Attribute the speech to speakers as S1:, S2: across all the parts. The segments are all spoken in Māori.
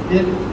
S1: It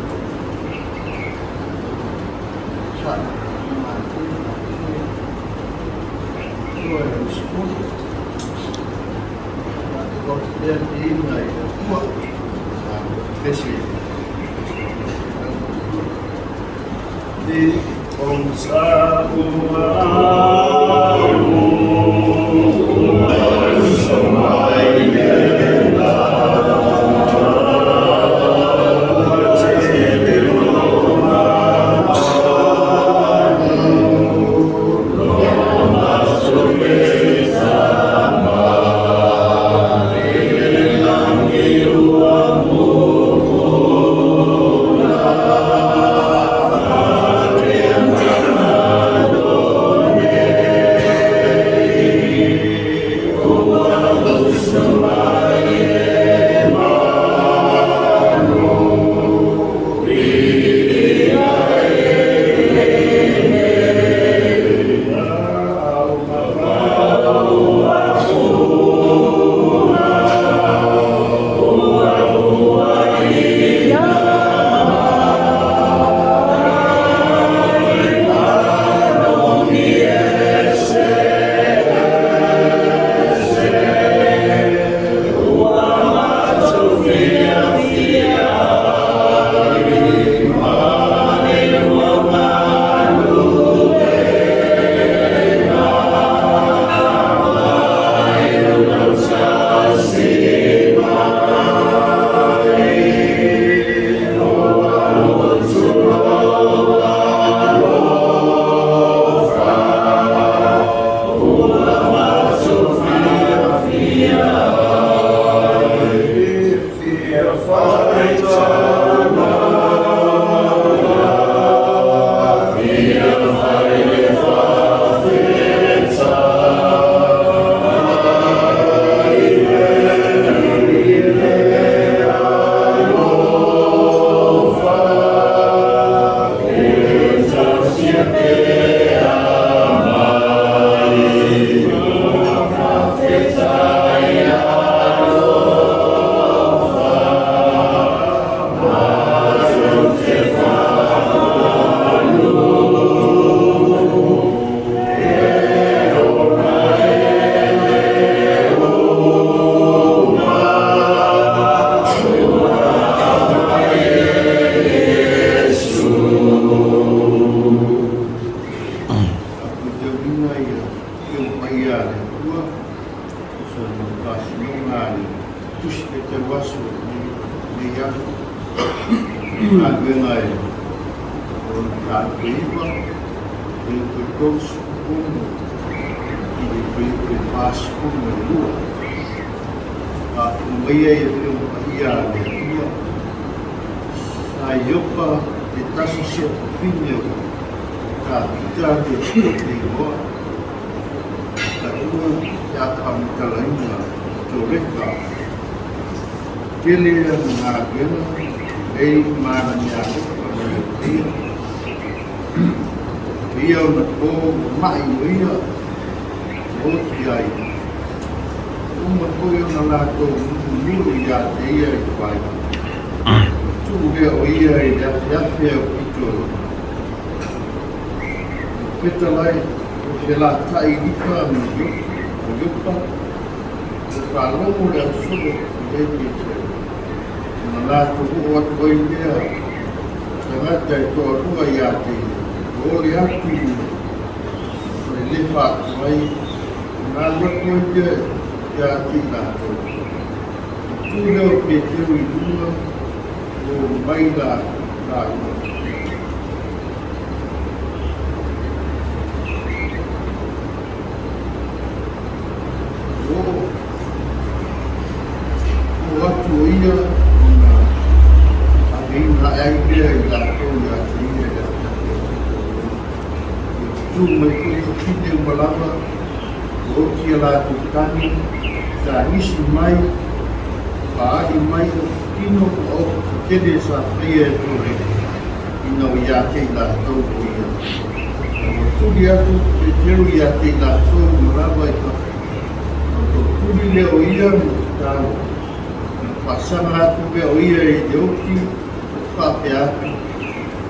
S1: papea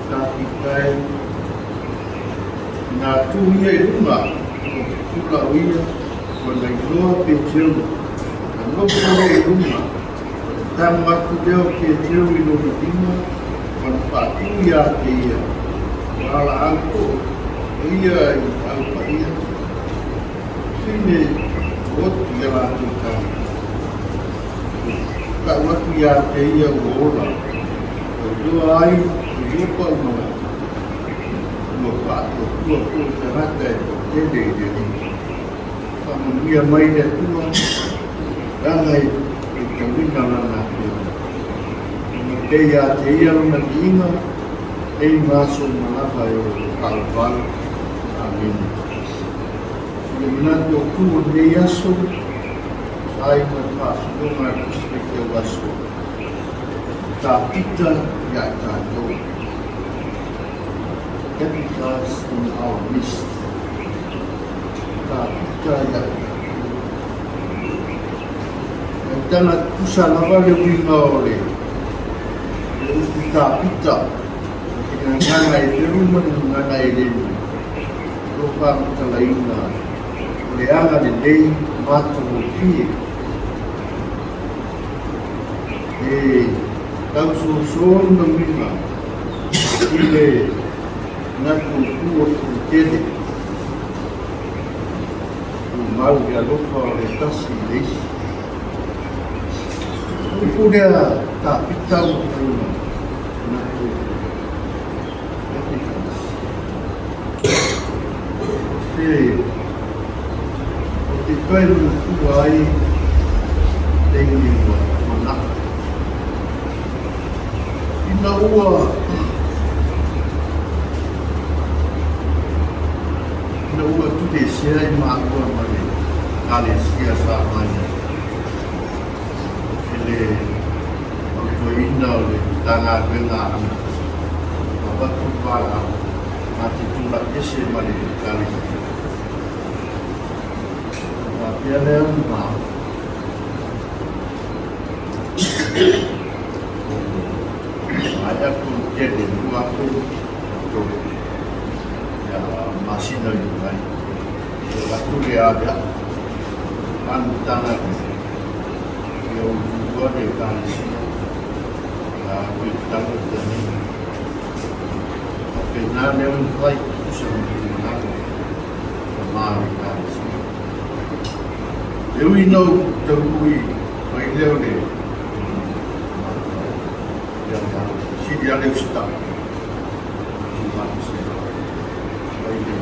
S1: ka kai na tuia e runga kula uia ko na iloa pe teu na lopo e runga tamu atu deo pe teu i no dima ko na patuia te ia wala anko ia i alpa ia sine otu ia latu kau ka watu ia te ia uola dua ai lupa uma lupa tua terata jadi kamu dia main dia tua rangai kami dalam hati dia nak ingat masuk melapa yo kalbal amin kemudian tu dia so saya lepas dengan perspektif wasu tak kita ya tatou chemicals in our midst tak kita ya dan pusat lava le winga ole tak kita dengan ngai rumah dengan ngai ini lupa kita lainnya oleh anga de Matu pi kau susun domina ile na kultura Fonotele mal dia lupa orientasi this punya tak pitau rumah na Kau buai dengan mana? Ina ua tu desa Matu mana? Ekalesia samanya. Ele waktu ina le tanah bengar. Apa tu bala? Mati tu nak desa mana Ekalesia. Dia lembah. Ada pun jadi dua tu ya masih lagi baik. Waktu dia ada pantangan yang dua dia kan sini. Kita bertemu. Tapi nanti orang baik semua kemarin kan. We know the we by Leone. She the other stuff. She wants to by the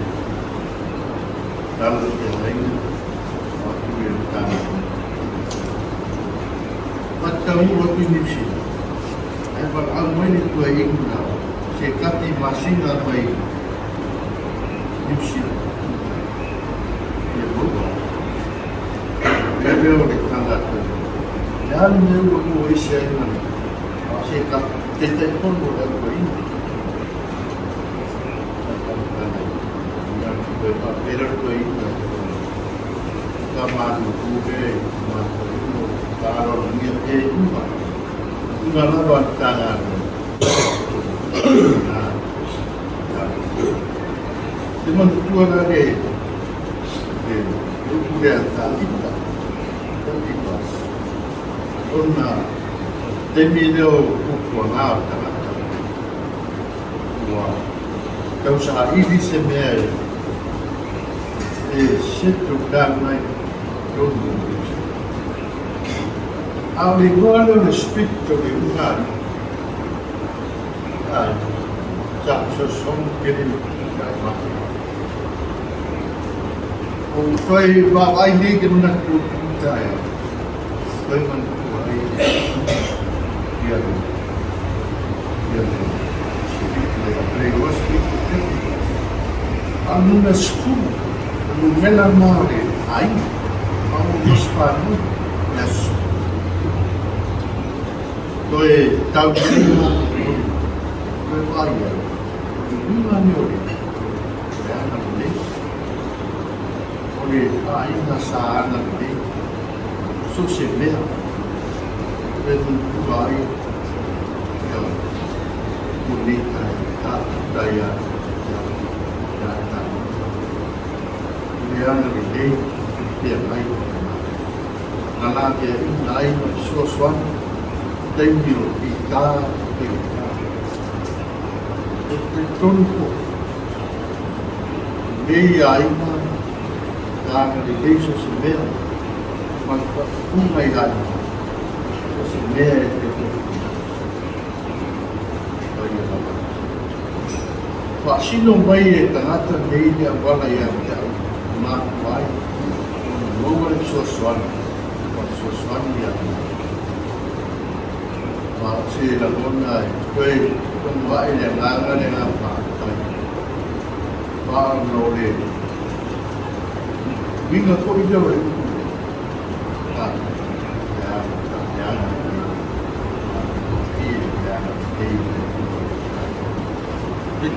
S1: Dallas the line or to be done. But tell me what we need to see. But I'm waiting to a now. She cut the machine on my Nipsey. Kau ni tangga tu, jangan ni buat usaha ni. Asyik tak telefon boleh buat ini. Yang berapa period tu ini, kamar buku, masuk kalau ni juga, juga nak tangga. Cuma tu ada tu dia tak kita. Una terminou o canal kau sahi di semel situ dan naik turun al igual lo spirito di umani tak sesuatu yang foi vaaiga nak percaya foi mantuai dia pregosti aluna school lumela mare ai vamos para nas toi tatou foi vaaiga uma melhor ainda sana de suceder pelo vai Pulega daya yang ini dia baik karena dia ini sesuatu Taimi kita itu dia ini yang di sosial maka umai dan sosial itu Pak sino mai tangata media wala yang Matu ai nomor sosial ya masih lakukan kue kembali yang ada dengan Pak Nole bingung kok itu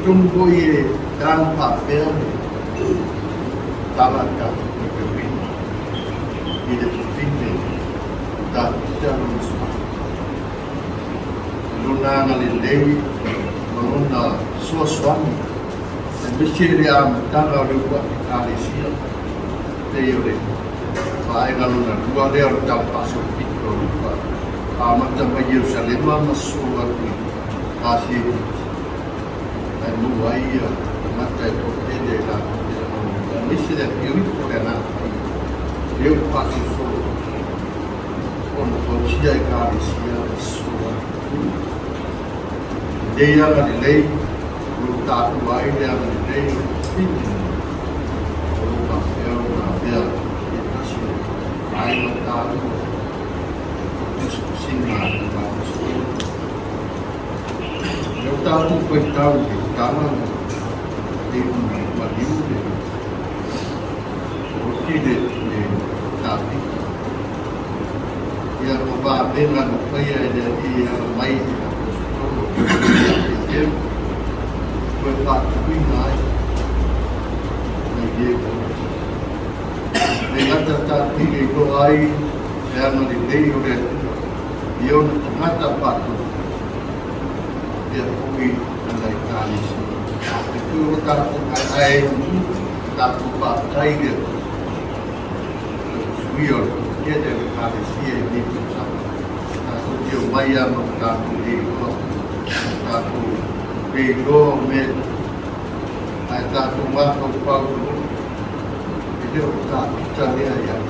S1: Trung Quốc đang phát biểu ta là cả cái việc đi được tin này ta sẽ luôn sống luôn là lên đây luôn là số sống dan Australia Matagaluega Ekalesia teori vaaiga luna dua dia dalam pasal itu lupa macam Yerusalem masuk kasih Malua Matagaluega lah misi dan piut kerana dia pasti solo untuk dia Ekalesia semua dia ada lei tatou ai dia ada lei ini orang dia itu ai tatou itu singa eu tatou pentau de tanah di Matu porque de tapi dia ubah dengan upaya dia mai berpakaian naik, dia dengan tetapi itu ai yang diberi oleh dia mata patu dia pergi andai kali itu tak ai tak pakai dia suyo dia dari kali ini sama aku dia bayar tak dia aku Pego met ada rumah tempat itu tak cari ayat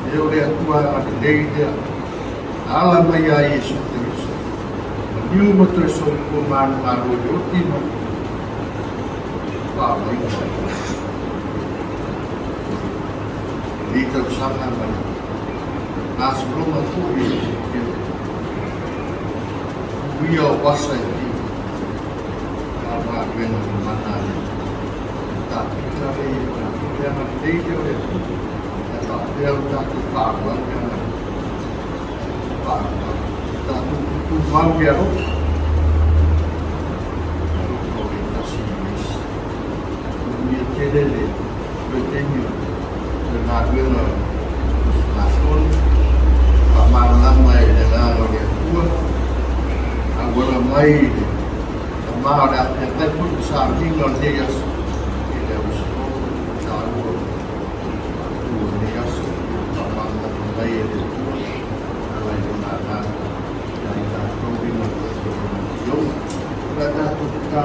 S1: dia lihat tua ada dia alam maya Yesus Kristus dia betul kuman malu joti apa ini itu sangat banyak nasibum aku ini dia pasai dengan mana tapi kalau yang ada dia dia tak tahu dengan tak tuan dia dia cedele bertemu dengan dia nasun malam mai dengan dia tua agora mai mau đạt được cái phút sáng khi còn đi ra thì đều số cháu của đi ra số và bằng đây thì lại là đại ta không đi một giống ra ta tụt ta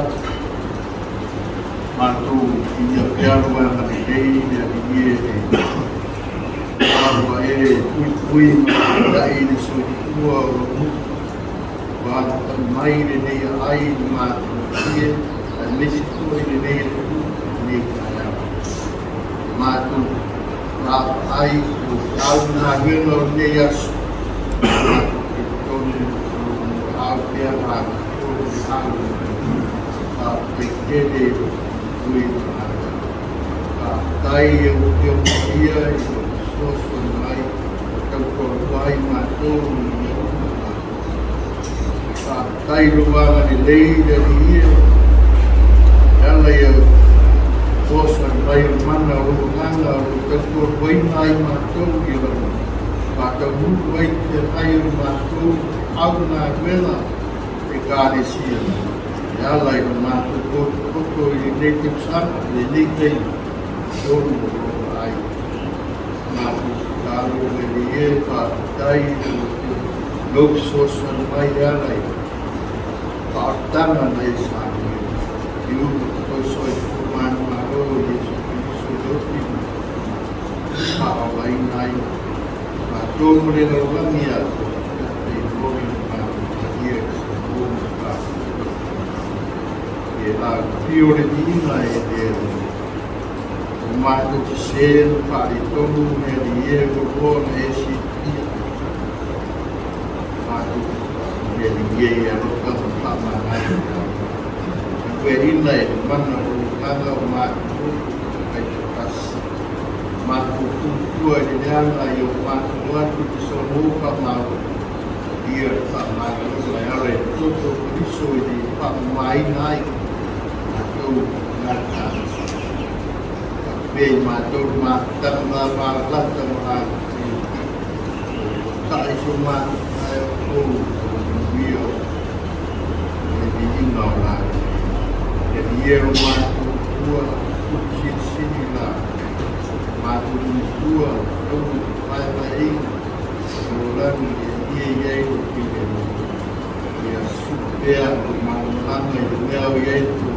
S1: Matu injak Aotearoa mà đi đây để đi nghe thì vui đại đi số tua và mai ini ai mà dia Mexico ini ni Matu ai tahun hagen dia Aotearoa pikir vui tay yêu dia sosok mai kalau vai Matu tay ruangan di lei dari ia kalau ia bosan bayar mana ruangan kalau bayi naik Matu gitu atau bayi air Matu aku nak bela Ekalesia. Ya lai o Matu koto I native son, I native tonu o ai. Matu talo e tai lok sosa mai ya lai. Paatanga na isani. Iu ko soi kumanu aro Yesu Kristo dopi. Paawai nai. Matu mo rin ang lamia. La priorità è Matu ci sei fare tomu nel buon essi Matu nel ieri hanno fatto la quella è manna volata Matu ai pas Matu tua di anna io Matu ci sono Matu dia Matu la è tutto questo di mai nai Tapi matur matang malam tengah tak cuma aku bio jadi ingat lah jadi ia rumah tua sini lah matur tua tu lain orang dia itu dia supaya malam dia itu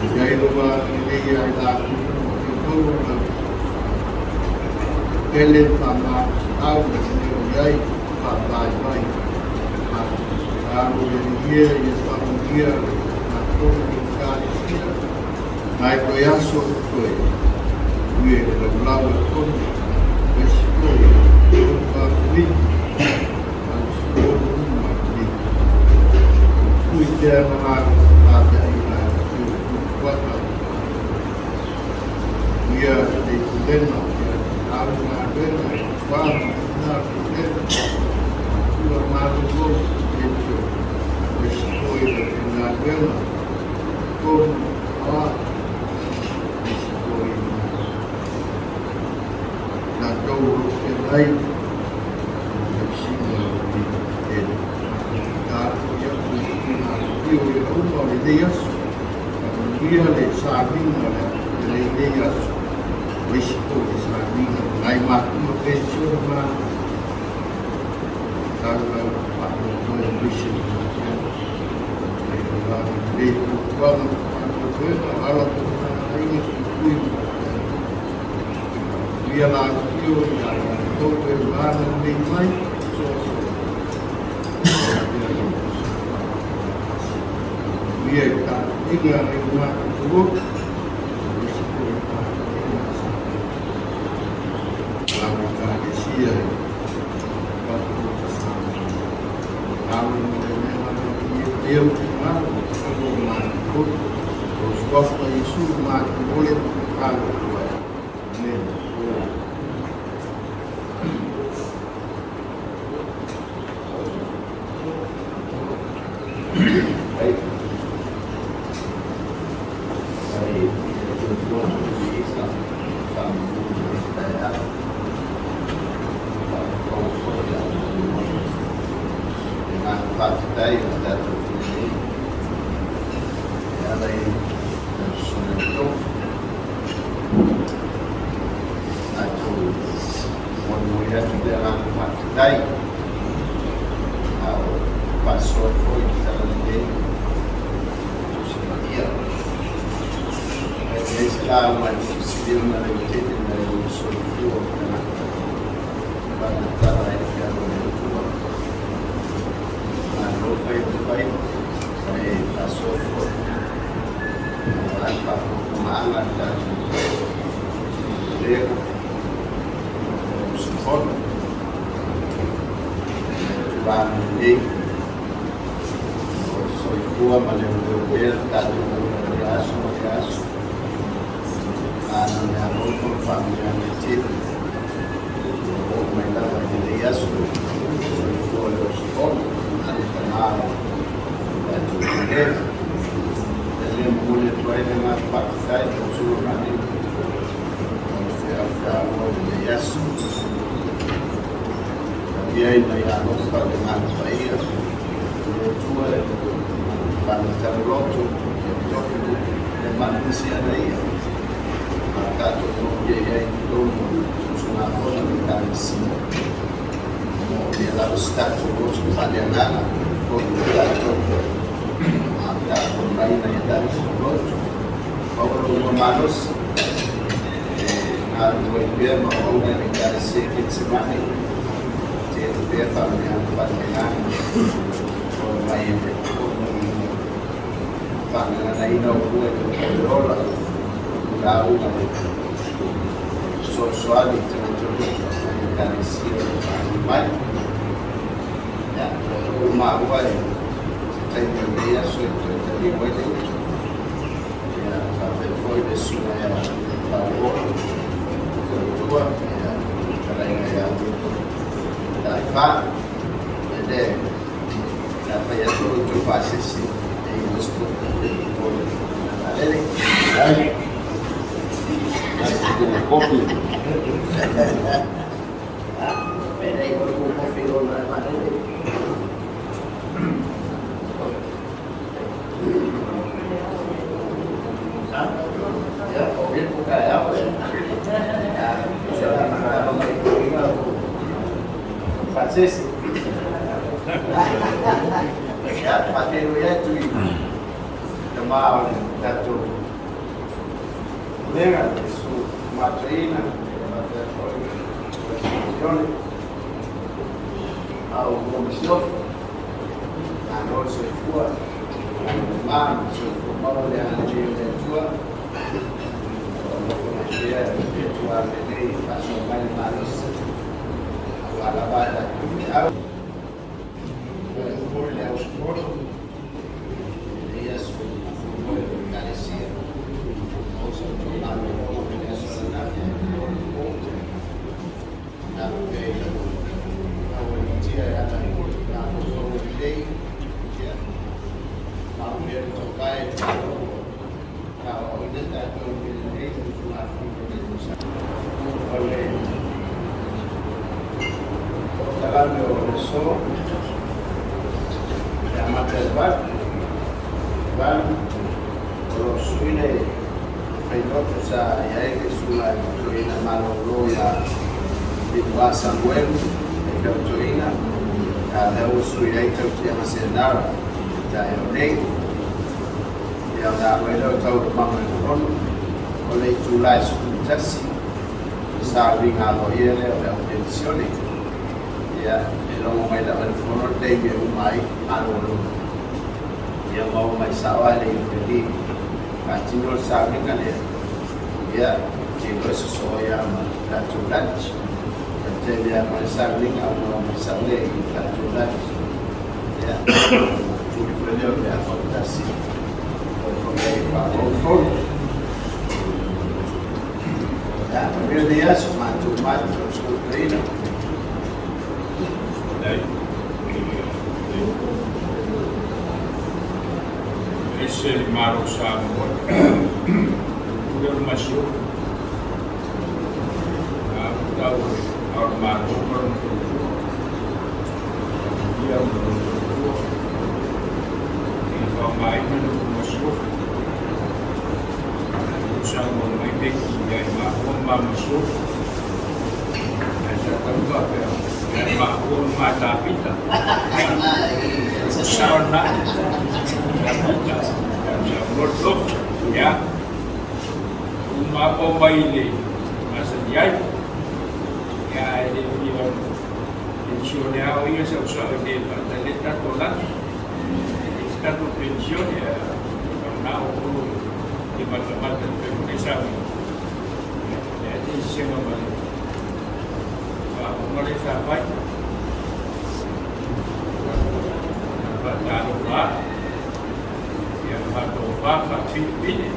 S1: Jai rumah ini ada itu kelen sama tahu jai pakai baik kalau dia sama dia atau Kerisiano naik ke Aso Taimi dia berlalu tu besok ini dia ada dia di Pulega, Aotearoa, Faapotopotoga, Malua, itu Sekuini FME, Sekuini tatou feagai, Kerisiano dia le sabinga le ideas wispo di sabinga ngai Matu Kerisiano kalau Matu wispo le kuang Matagaluega ala ini kui dia lagi yang tu berlalu di mai dia tak tinggal di rumah itu lalu Ekalesia kalau dia Matu terus waktu isu Matu boleh kalau
S2: Feagai tatou ela sonhou tatou mulher dela feagai ao passou foi ela dele dia esse lá uma civil na legislatura na sonhou para estar aí que baik saya pasal tanpa pemahaman dan dia support tuan ini soal melewati tatou Aso yang untuk family kecil mereka berdiri Aso support dan juga dari mulai tuai dengan pakai usul nanti Aotearoa di Aso dia ini yang lupa dengan baik Matagaluega, le manisia nei, tatou ia tonu suna ona le Ekalesia. Ia lau statu rosu palianana, o tatou tatou maina ia tatou rosu. Paulo manos, na doendia maona le Ekalesia ke semana, te pia palianana palianana, o mai Pangana ina uwe kurola lau na sosuali temototo Ekalesia mai ya uma uwe taimia soito tali Wellington ya kape foi de sua ya Malua tua ya kalaina ya taifa de ya paya tu pasesi
S3: Kopi.
S2: Peraí, vou conferir o nome dele. Ya, ouvir com Gael, fazer isso. Ya, fazer o jeito chamar tatou. Pulega, isso Matuina, ao comissão, a nossa rua, mas o mal de antigo de tua, o comissão de tua menei, passou mais malos, a lavada, Samoa, Ekalesia, leu suiei tau te amasenara, ta e nei, ia na wera tau mama kono, o lei tūlai sukutasi, sa ringa loiere o leo pensione, ia e longo mai da wera Fonotele me umai alolo, ia mau mai sawa le impedi, ka tino sa ringa le, ia ke koe soya ma tatou lunch. Jadi apa saling atau misalnya kita jual ya jadi beliau ya fantasi untuk Faapotopotoga ya beliau dia Matu Sekuini
S3: esse Maru Samoa udah masuk tahu orang Matu orang dia informasi menurut masuk sama mereka yang masuk saya tahu apa yang mahum mata kita sana Menurut ya, apa baile masa dia ya dia pensional ia sesuatu dia pada tatou lah, tatou pension ya karena aku di mata-mata Kerisiano, jadi semua balik, aku mulai sampai Aotearoa. Matu papa pini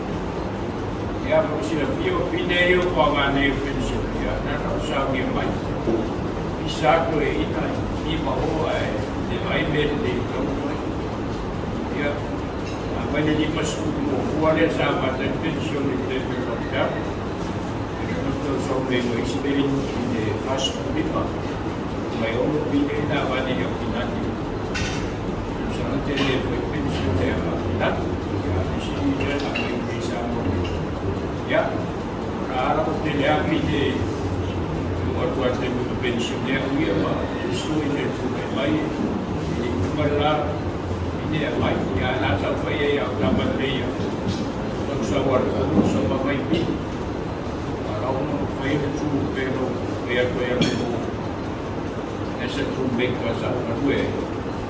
S3: ya mesti dia video pangane pensiun ya dan usah dia mai bisa tu ini mau de vai ver de ya apa jadi masuk boleh sama dan pensiun itu dokter itu sampai experience de fast food mai orang pilih dah banyak yang pindah tele foi pensionera ya di sini dia nak bisa ya ara tele agri de waktu ada pensionera dia mah isu ini bukan mai ini kemarin ini mai ya nak sampai ya dapat dia tak sawar sama mai pi kalau mai itu pero dia essa tumbek pasal kedua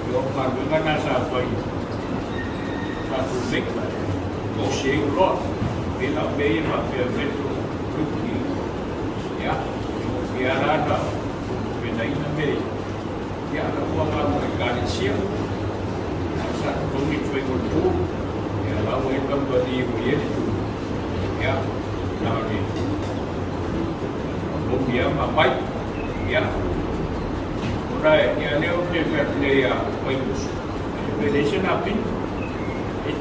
S3: yo marga nasa pai satu tumbek o shegro bila bei ma permeto tuki ya biarada bila ina bei ya la forma de Ekalesia asa tumbek foi tu ya la Wellington body Wellington ya nabi dia mapai ya ya leo que ya pues Ekalesia napi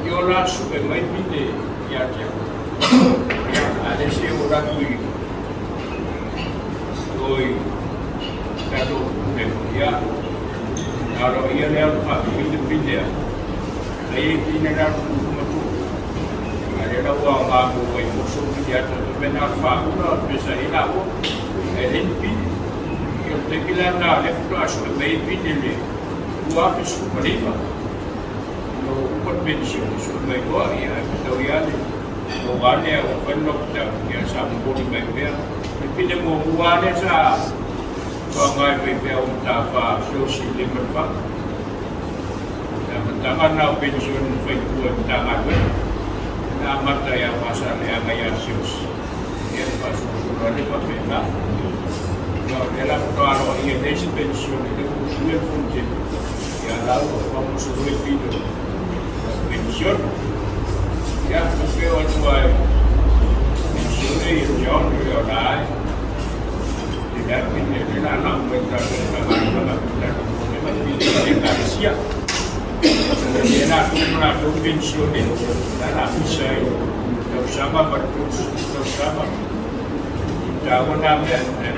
S3: yo la super mai pide ya ada sih orang tu oi kado ya kalau ia leo pak pide saya pide nak Matu ada orang aku oi musuh dia tu benar pak udah bisa hilang LNP tekilan na lefto aso may pinili buwa fisu paliba no upot pensyon so may buwa ya daw yan no gane o panok da ya sa mo ni may pera pipili mo buwa ne sa pangay may pera pa so si limit pa tangan na pensyon fay buwa tangan na mataya pasal ya ngaya sius yan pa susunod ni pa pera ela claro e nesse pensione de usure fonte e algo vamos a repetir pensión ya no veo al guay pensione y John Leonai de dar de la cuenta de la Ekalesia era una pensione dalla fissa lo usava per tutti lo usava tahun dan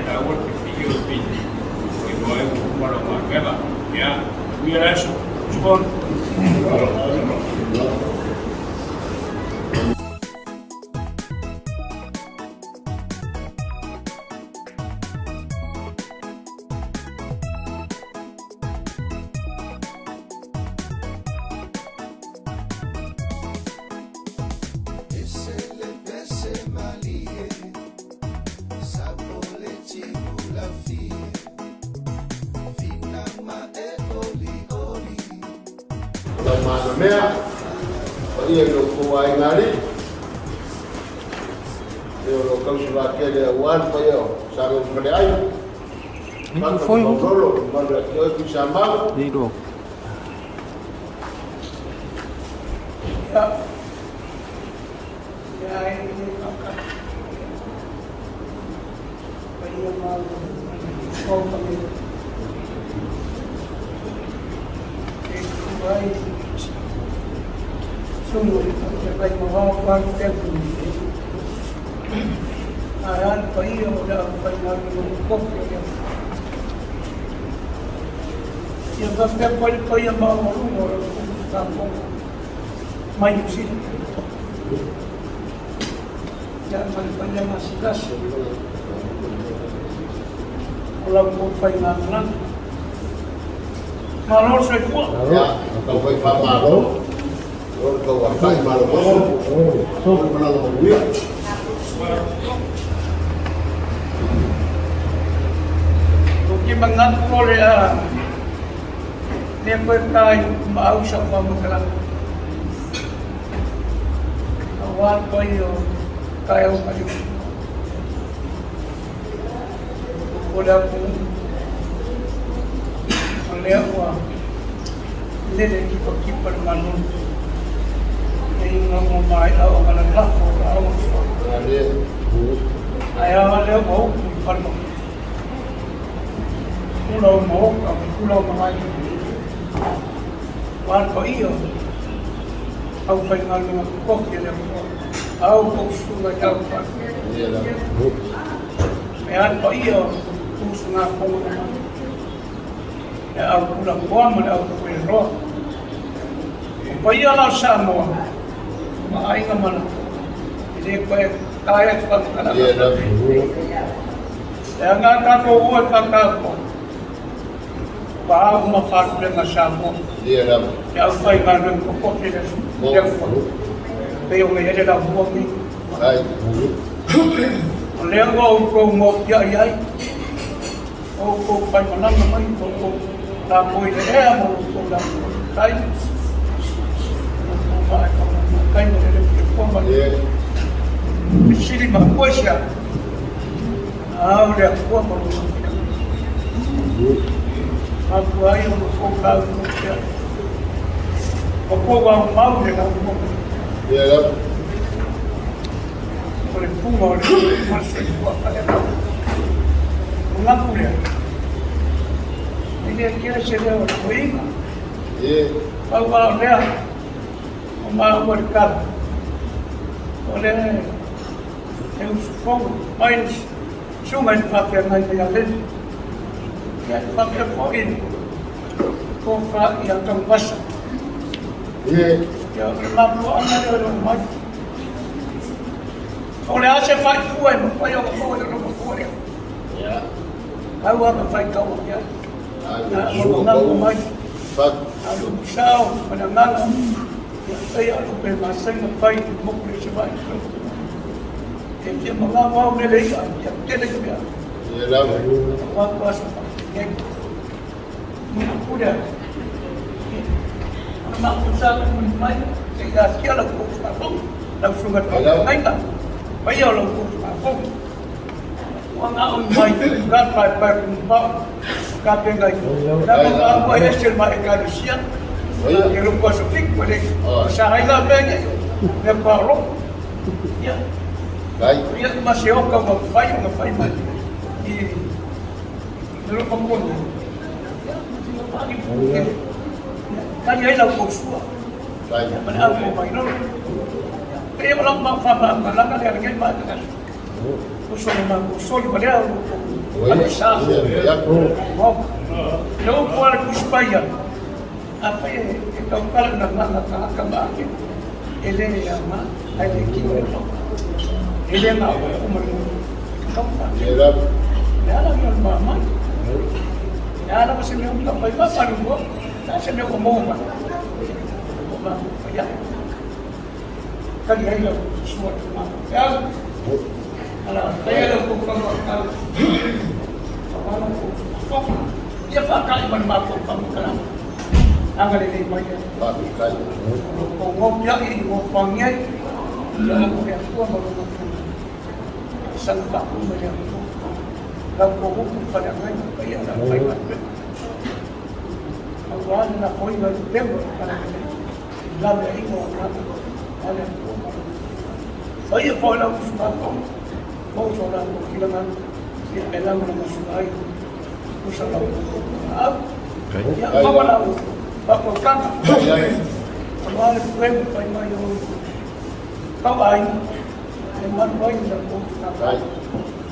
S3: tahun European itu orang mana ya biar support
S1: mea o ia no kuai ngari e o kausula kele wan pa yo sa go fere ai ma foi o rolo ma yo ku chama ni do ya ya ini kakak pai ma so kami kuai sungguh sampai mengawal tempoh ayan paio dah panjang mengkop yang sampai paio mau orang kampung maju sini jangan panjang masih kasih kalau mau panjang malu saya kuat ya atau pakai malu kau akan malu so mana lo dia
S3: Porque mangan oleh dia berkai mau sama makanan awal paio kaya paio udah pun oleh awal lele kiper manun yang ngomong baik awak kalau lah awak ayah ada mau kiper pulau mau pulau mengayu wan paio au pengal dengan kok dia au kok sudah jauh pas wan paio tu sungai pun ya au pulang kuam ada au pulau
S4: Paia la Samoa. Vaaiga mana. Ele koe kaya whakana. E ngā kako ua kakako. Pāu ma whakurenga Samoa. Te au whai ngā runga kokere su. Peo me hele la huami. O lea ngā uko ngō kia iai. O uko whai mananga mai. O uko la moire ea mo uko la kai. Kai mo hele ke koma. Misiri ma kuesha. Au lea kua mo uko. Aku ai o uko kau kia. O kowa o mau le la uko. Por el fumo, más una curia. Ella quiere ser de la hija. Algo a leer, o más mercado. Olha, eu supongo, mas suma de papel na minha lei. E a papel foi com fa e a tambassa. E a Malua não mais. Olha, você faz poema, põe o poema no poema. Aí o homem faz calma, não mais. A luxão, olha nada. Aí a lupa mas sem o pai, o mundo se vai. Tem que mandar mal nele, já tem que ver. Uma coisa, muito cura. Uma coisa muito mais, se já se ela com não suga ainda. Bây giờ là cuộc phá không Quang áo mày gạt phải cùng bão cà phê ngày đã có áo quay trên mặt Ekalesia cái lúc có sự thích của đây sa hay là bên ấy đẹp vào lúc nhá biết mà sẽ không có một phái mà thì lúc không muốn cái ấy là cuộc xua mình ăn của mày nó kaya walang mapapala ka lang yan ba? Gusto naman, gusto ni Maria, ano siya? Noong po ang kuspaya, apa ikaw parang nagmamakamakamakin. Ele ma, ay kino ito. Ele nga ako kumarunong. Ikaw pa. Alam yun mamay. Alam ko sila yung kapay pa, paano mo? Nasa niyo kumuha. Kaya, kan dia hilang semua cuma ya kalau saya lakukan kalau dia pakai bermakna pemakaran agar ini banyak ngomong ini ngomongnya dalam yang tua melakukan sangat banyak dalam hukum pada mereka yang baik Allah nak kau ini berbeza dalam ini orang Saya pola usahako, mau soal kilangan, elang nama sungai, usaha yang awal pakokan, awal kuen pakai kawai, emang bayi dan kau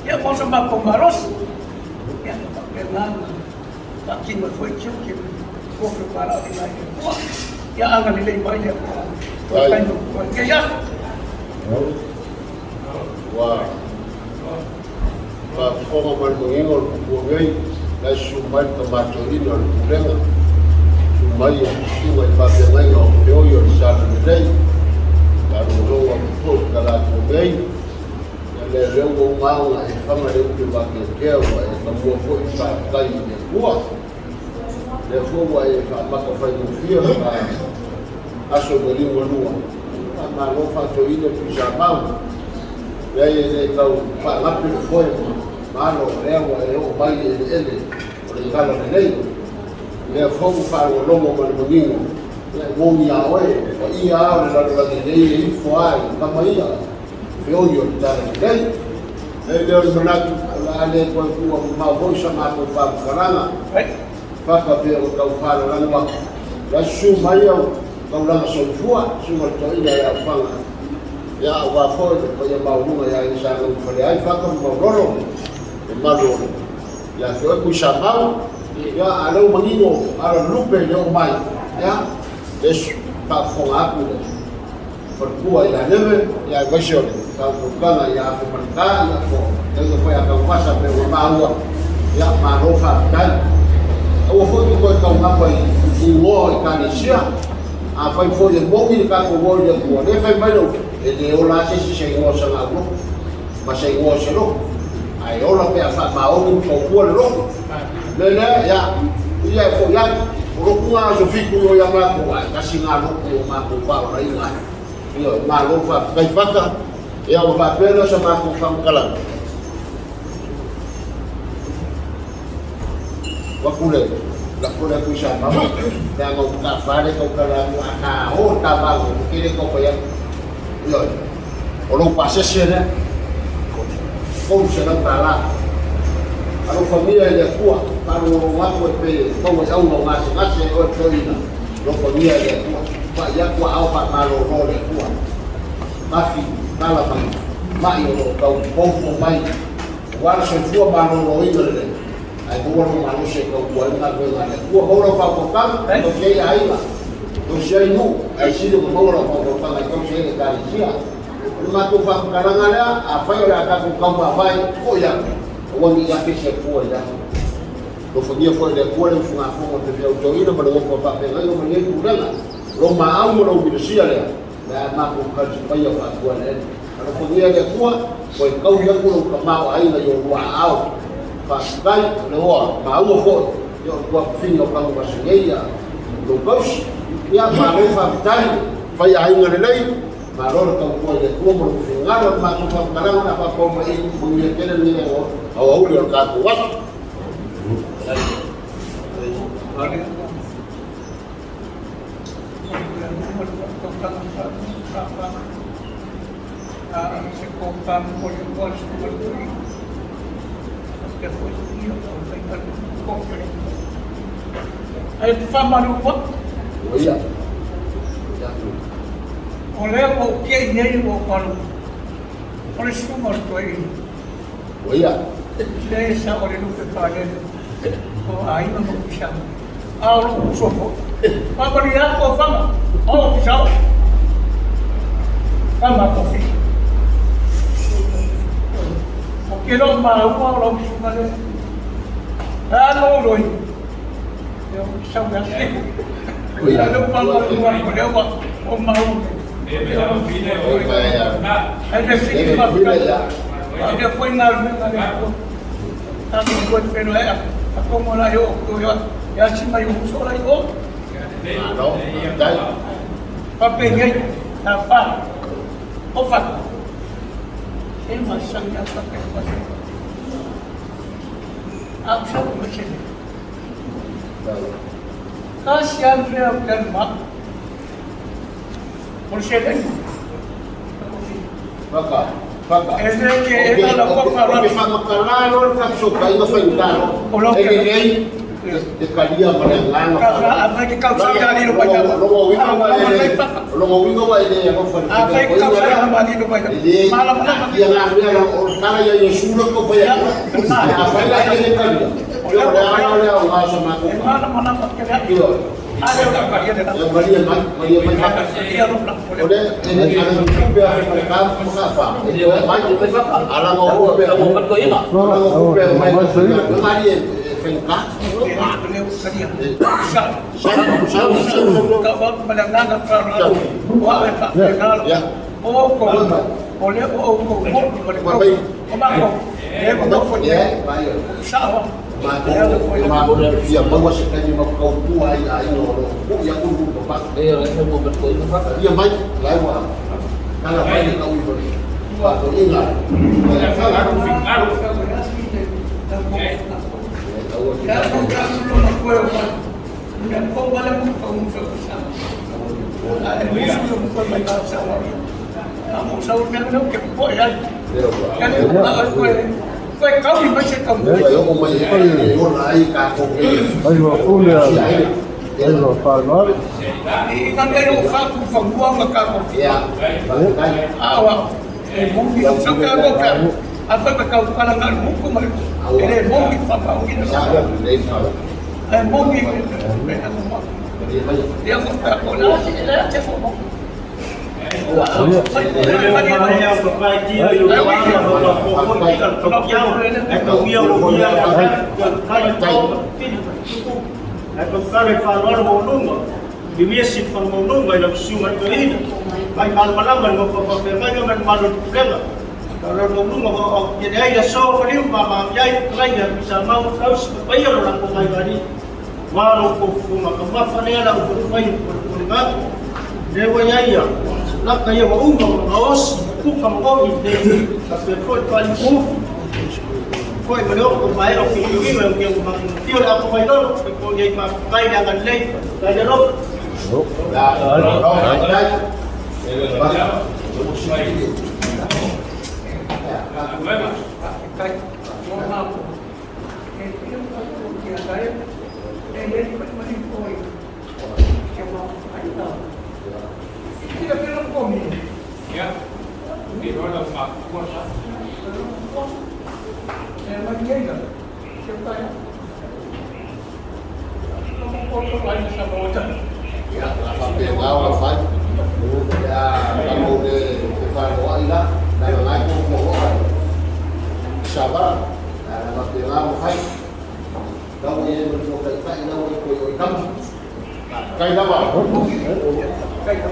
S4: ya mau sama pengaros, ya elang, tapi berfoi cuci, kau berparah di lagi, ya akan nilai banyak. Kaya
S5: wa forma manungingol kuongai na sumai tomatolino Pulega sumai sumai papengai o peoyo sa nei karulo wa po kala kuongai le reu mau na fama de que va que quer wa e como foi sa tai de rua le fogo e fa maka fai no fio Aso Taimi Malua, ma lo fatto io più giamau. Lei è stato la più forte, ma lo rewa e o bai ele, o galo de lei. Le fogo fa o lomo malmogingo. Le momi awe, o ia la de lei e fuai, kamaia. Feoyo da lei. Le deu manatu la le ko ku ma vo chama ko fa faranga. Fa ka pe o ka fa la ngwa. La shu mai kau lang sofua semua tu ini ya fanga ya wafo ko ya maunga ya insana ufale ai faka mororo Matu ya foi puxamau ya alau mangingo ala lupe yo mai ya des whaafonga aku perkua ia neve ia vaisione kaukanga ia whaparika ia fo ia koe a kaupasa pe ua maua ia marofa apitai ua fotu koe kaungapa i uoa i Ekalesia a fai fo le mogi i kako uoa i akua ne fai mai lau e le ola sesi se ingoa sa ngā ulo ma se ingoa se lo ai ola pe a wha maoni kaukua le lo le ia ia fo ia Rokunga so fiku yo yang aku kasi ngalo ko mako pa ora ina yo ngalo fa kai faka ya wa pelo sa mako fam kalang wa kule la kule ku sa mama ya ngo ka fare ko kalang aka o ta ba ko kire ko pa ya yo olo pa se sene ko se na tala alo familia ya kuwa kalau wako pe como ya uno más o toina lo familia ya kuwa pa ya kuwa au pa malo no le kuwa mafi kala ma yo lo ka povo mai wala se kuwa malo no ile ai kuwa no malo se ka kuwa na le kuwa ora pa ko kan to ke ai la to se no ai si lo mo ora pa ko pa ko se ka sia ma to pa karangala a fa yo la ka ko pa vai ko ya wani ya pese kuwa ya lo fodia foi de kuwa le funga fonga te via utoina ma lo ko pa pe lo ma ni kulanga lo ma au lo bidisia le la ma ko ka ti pa ya pa kuwa le lo fodia de kuwa ko kau ya ko ka ma ai na yo wa au pa kai le wa ma au fo yo ko fino ka ma seia lo kos ya ma le fa tai pa ya ai ngale le ma lo ka ko de kuwa mo finga ma ko pa karanga pa ko ma i mo ye kele ni o au le ka ko wa
S4: oh ai não vou puxar ao soco para brilhar com fama ao puxar fama com fim porque não mal não puxar não rồi eu xong đã bây lúc mà nếu mà ông mau anh đã xin mà anh đã quên nào aku buat penuh aku mulai yo ya cuma yo soal yo apa ni apa obat masang yang pakai pasal aku satu macam ni kasihan dia dan mak bersih
S5: Baka.
S4: Ese que es la copa
S5: Porque makalalo ka suka ina fengkalo. Egei Ekalia malengano.
S4: Apa que causa kali no pai.
S5: Lo wingo wa ide ya fa.
S4: Apa que causa kali no pai. Malam malam
S5: dia ngambil orang kala ya Yesus ko pa ya. Apa la ide Ekalia. Yo le ala sama ko.
S4: Malam malam pakai ada orang kaya dah.
S5: Yang Maria
S4: Dia rumah.
S5: Oleh ini ada juga mereka apa? Itu maju ala ngau be ngau ko ina. Ngau be mai Maria fengka.
S4: Beliau sedia. Kau menangkan perang. Wah, tak.
S5: Ya.
S4: Oh, kau. Oleh oh, kau. Dia betul dia. Sawa.
S5: Mako dia bawa sekali kau tua ai no yang ulu bapak
S6: itu bukan kau itu pak
S5: dia mai lawa kalau mai kau itu waktu ingat
S4: Foi kau ni macam kau.
S5: Eu como eu lá e cá com ele.
S1: Aí olha. Aí lo fala.
S4: Ikan dia eu faço fambuang makau.
S5: Ya.
S4: Awak. Mung dia sampai aku kan. Apa kau kalangan hukum mana? Ini mung di papa mungkin.
S5: Ya, dari sana.
S4: Mung di. Dia mo pa ko na sila sa mo.
S7: Nak kaya maungaw ng aos, kukam ko hindi kasi ko palipu. Ko ay manok ko may ang pinili ng yung tiyo na ako may lolo, ko ay mapakay na ang late. Kaya no.
S3: Ya, di mana Pak Kuasa?
S4: Vaaiga. Siapa ya? Kamu foto lagi sama Ojan.
S5: Ya, feagai là phải. Kamu de vaaiga, na ngai ko mo ko. Sabar, na feagai là phải. Đâu ye mình có cái tay đâu ko kam. Kai da ba. Kai da.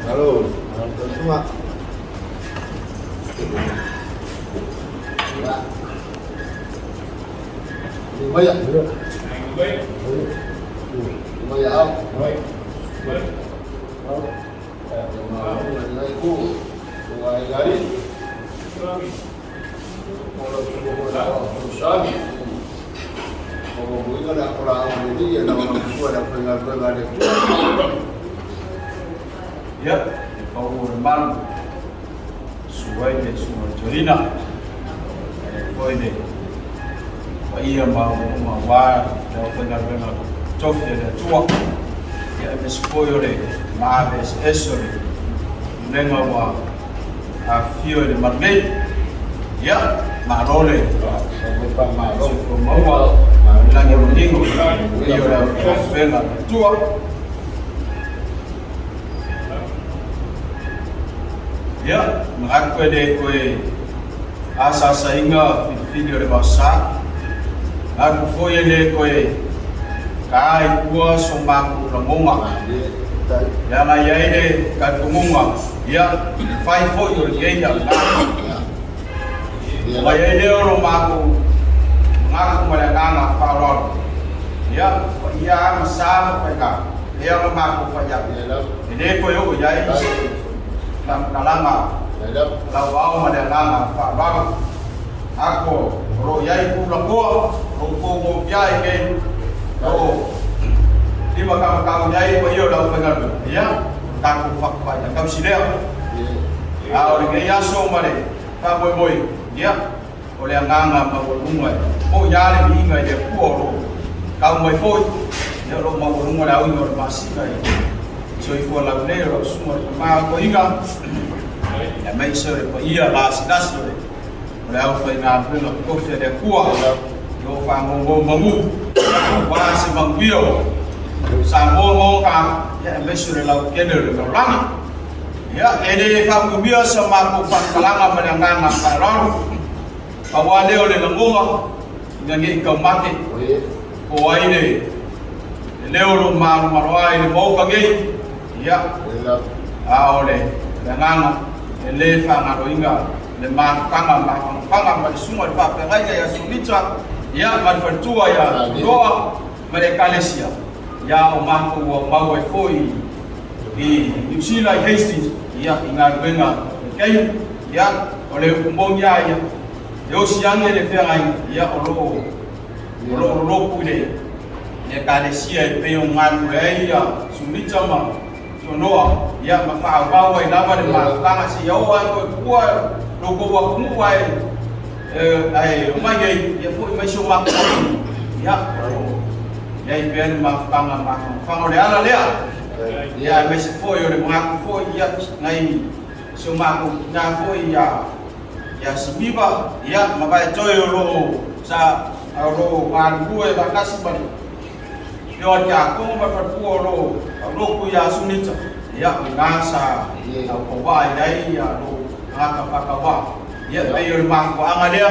S5: Halo, semua. Lumayan. Lumayan.
S3: Ya, kau urban suai de semua cerita. Kau ini, kau ia mau mawar, kau benar-benar cof de tua. Ya, bespoio de, mas eso de, nenga wa afio de marmel. Ya, marole, bukan marole, mau lagi mendingu, ia dah cof benar tua. Ya, mengaku de koe asa sainga video de basa. Aku foi de koe kai kua sombaku Laumua. Ya na ya de katungunga. Ya, fai foi yo genya na. Wa ya de ro maku. Ngaku malanganga farol. Ya, ya masam peka. Ya maku faya. Ide koe yo ya Nalanga, lau madalanga, faapotopotoga. Ako royai pulako, roko yai ke, ro lima kamu yai ko iyo lau pengal, ya, taku fakpa, kamu sidel. Orang ini Aso mare, kamu boy, ya, oleh anganga mawulunga, oh yale binga je puoro, kamu boy, ya lo mawulunga lau ini masih kaya. So ifo la leo semua ma ko iga ya mai sore ko ia la sidas sore
S2: Leo fai ngā puna kofia de kua. Yo whangongo mamu. Wāsi mangwio. Samoa ka ya mesure lau kene le rangi. Ya ene whangumia sa mako whakalanga mananganga kairon. Kawa leo le ngonga ngangi kamate. O aine leo lo maroai le moka ngai. Ya. Aole nganga le whangaro inga le matanga ma sunga le feagai ya sunita ya malfatua ya doa ma Ekalesia ya o mako o mau e foi i New Hastings ya inga wenga kai ya ole kumbongia ya yo siange le feagai ya olo kude Ekalesia pe o ngatu ya sunita ma sonoa ya mafaa i lava le matanga si yo ai kua loko wa kumua ai mai ya foi mai so mako ya ya ben mafanga mafanga le ala lea ya mai se foi le mako foi ya ngai so mako na foi ya sibiba ya mabai toyo lo sa ro ngadu e bakasi bali yo ya ko ma fa lo ku ya sunita ya ngasa ko wa dai ya lo ngaka pakawa ya ayo mako angalea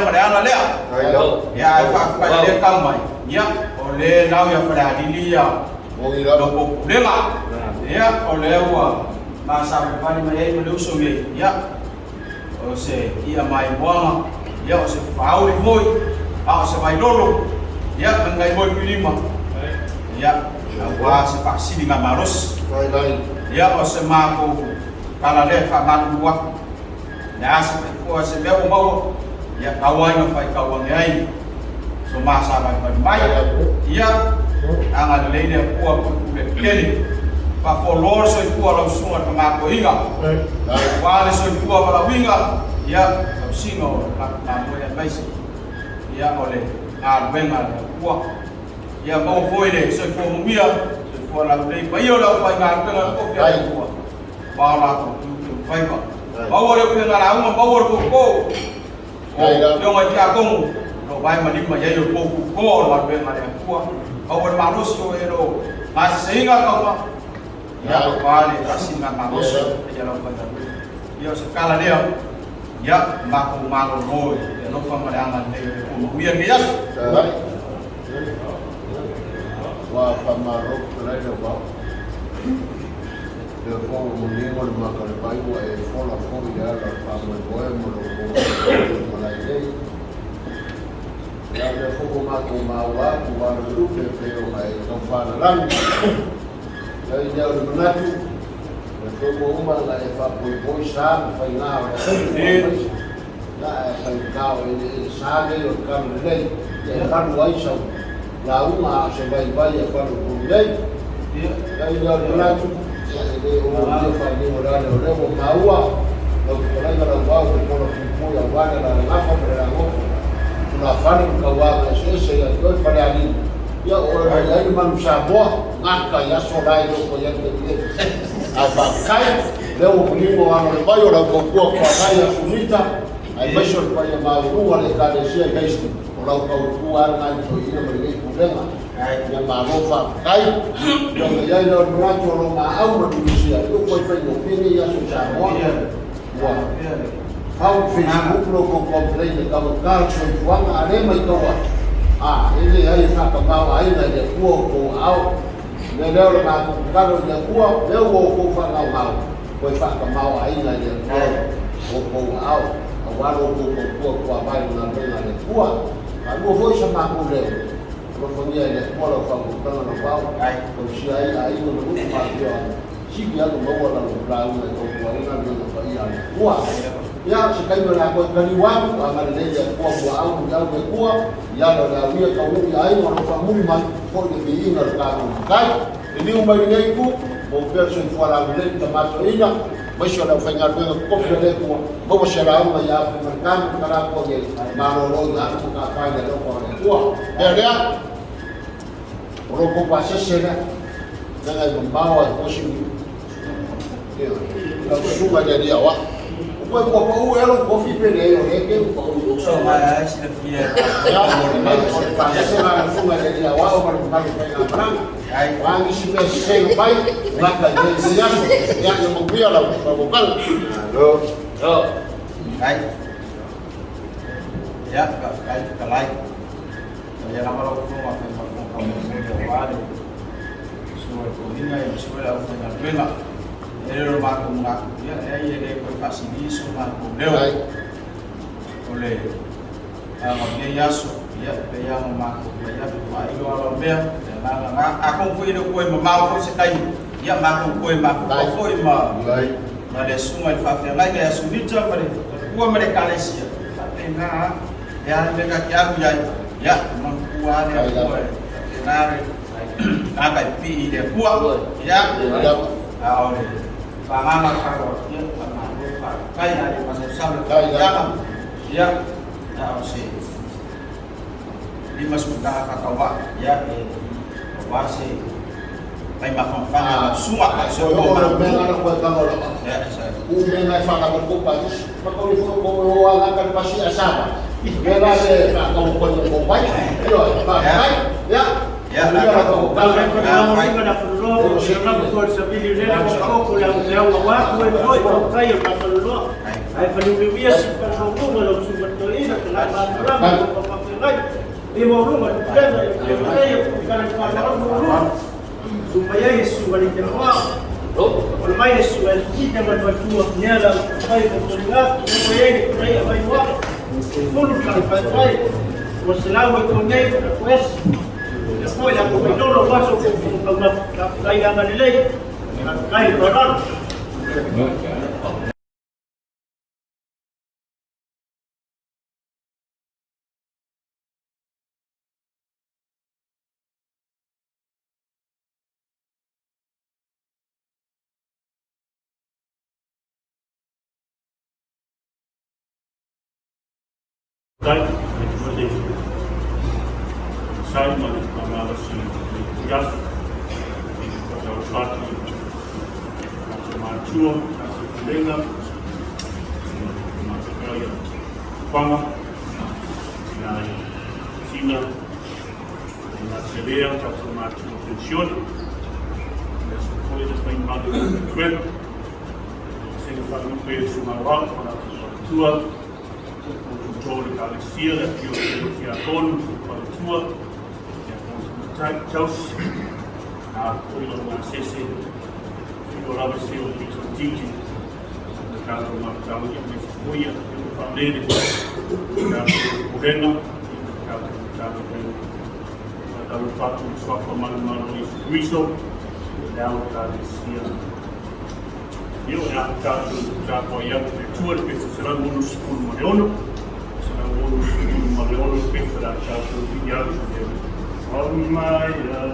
S2: ya fa le kamai ya ole lau ya pada dilia lo Pulega ya ole wa masa pani mai mo uso me ya o se ia mai boa ya o se fauli voi a se mai lolo ya ngai moi pilima ya wa se pasidi ngamaros ya o se mako kala le fa Malua ya se ko se bebo mau ya kawan fai kawan ai so masa mai ya anga le ne ko le kele pa folor so ko lo sunga ma ko inga wale so ko para winga ya sino na mo ya baisi ya ole a venga ko ya mo foi le so ko mo bia so ko la le pa yo la pa nga venga ko ya ko pa la ko fai pa bawa le ko na uma bawa ko yo ngai ta ko no vai ma ni ma ya yo ko la venga le ko bawa ma ro so ero ma singa ka ma ya vale assim na marosa ya lo pata yo sekala dia ya mako no ya no fa maranga de ko uya ngia
S5: wa fa maro para ele va de ko mo ni mo ma ka le pai wa e fo la fo ya la fa mo mo mo la idea ya le ko ma wa ru pe o mai no fa la Jadi dia Matu, kalau rumah lah efak boy sam, final, lah final ini sage yo kan lei, ya kan waisau, Laumua sebaik-baik ya kan lei, jadi dia Matu, jadi orang dia faham orang orang Malua, orang orang bawa orang kumpul yang ada dalam apa berlaku, tunafani kawan saya tu pada hari. Ya orang lain manusia boh ngaka ya solai do ko yang dia apa kai leo kulingo wana bayo la ko kwa kaya sunita ai basho pa ya Malua le Ekalesia gaisi ola ko kuar na to ina mele Pulega ya marofa kai do ya no rato lo ma au matusia do ko fa no pini ya so Samoa wa how Facebook lo ko complain ka ka so wanga arema itoa ini hai saka mau aina dia kuo ko au le leo ma ko kalo dia kuo leo ko fa mau ko saka mau aina dia ko au awalo ko bai na bena le kuo alu foi sama ko leo ko fondia dia kuo lo fa ko tana no pau ko si ai no no ma dia si dia ko mo la no blau na ko ina no pa ia kuo ya sekai mana ko kali wangu amal leja kuwa au kuwa ya la wia ka wi ai no fa muli man ko de bi ina ka kai ini umai nei ku mo person fora le tomato ina basho la fanga ko le ko mo shara ma ya fa markan kara ko ge ma ro na ko ka fa le ko kuwa ya ro ko pa se sena na ga mbawa ko shi ya la shuga dia wa Kau kau elo kopi pele yo heke kau
S2: So my sila pia.
S5: ya pasa na sunga de awao para kumpara na parang ai wangi sipe selo pai maka de ya no mbuya la bokal lo ai ya kai kalai ya namalo ko ma ko ko wale so ko dinga ya so la ko na pena ele ma ko ma ya ele ko pasibiso ma ko leo oleh dia yaso ya dia memaku dia ma ilo ala bea na aku fui no koi mau ko sekai ya maku koi ma na de suma fa feagai ya sunita pare kuwa mere Ekalesia na ya mereka kiabu ya mangkuwa de kuwa nare aka pi de kuwa ya ole pangana karo ya pangana kai na masa sabe ya si lima sudah katawa ya wasi ay mafangfanga suwa so ko menga ko tango
S2: ya
S5: menga fanga ko patis pakoli ko wala kan pasi asaba menga le ko ko pai yo ya
S2: ya
S7: ko na fulo na ko sabili le na ko ya wa ko kai na fulo ai palubias para ko lo subatolina la programa ko feagai e mo rumah dan ya kan para supaya Yesus Wellington kalau main Yesus Wellington dapat berjuang nyala supaya berjuang supaya ini apa itu puluh kali baik waselamu kongai request depois da comidora passo com a caída de lei cai para
S8: Dai, sai ma amava si gas e o fato Matu, Pulega, Matagaluega, Panga, na China, na Severa, tatou Matu Kerisiano, nessa coisa para embaixo do governo, sendo para um preço maior para a tua controle Ekalesia, que o Aotearoa, para a tua, taus, a coisa do acesse, o rabo se o que são teaching, no caso do Matagaluega, mas foi a família, no caso do Pulega, no caso do fato de sua formação no Cristo, da Ekalesia. Eu já apoiamos a tua, que será um dos mareonos, será um dos mareonos que será chato de diário. Olmaia,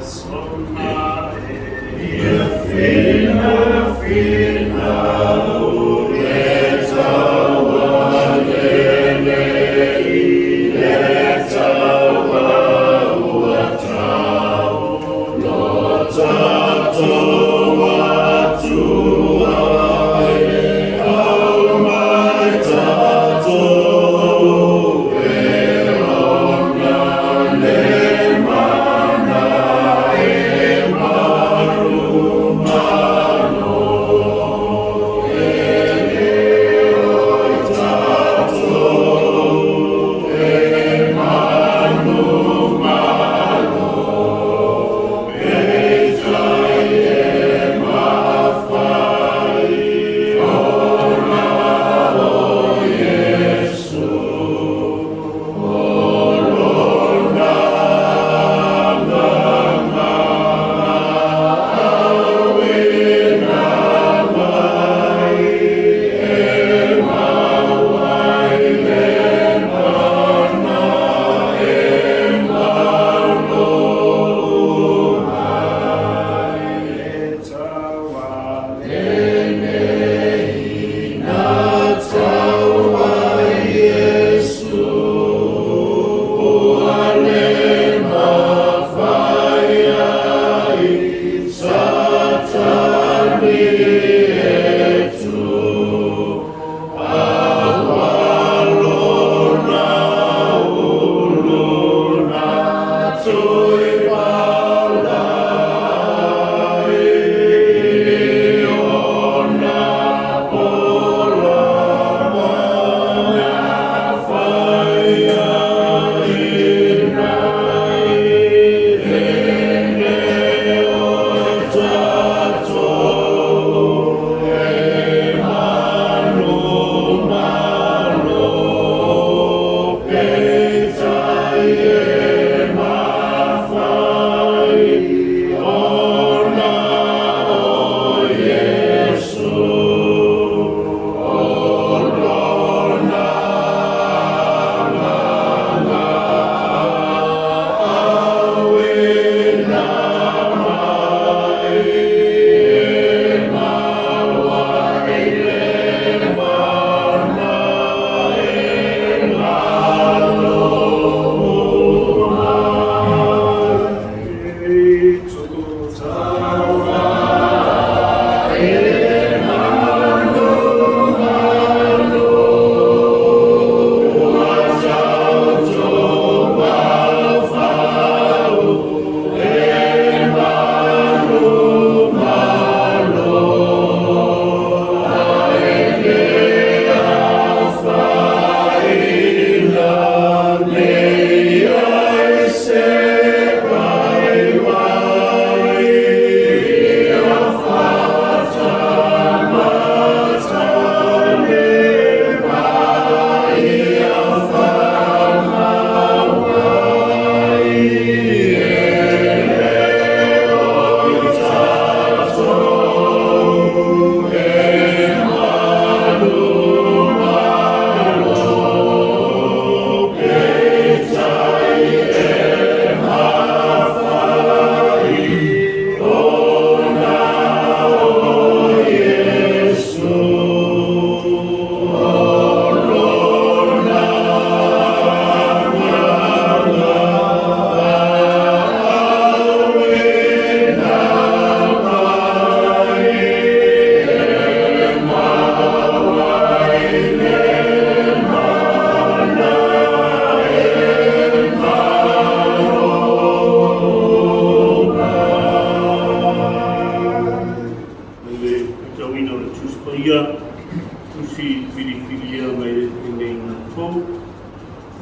S8: fou,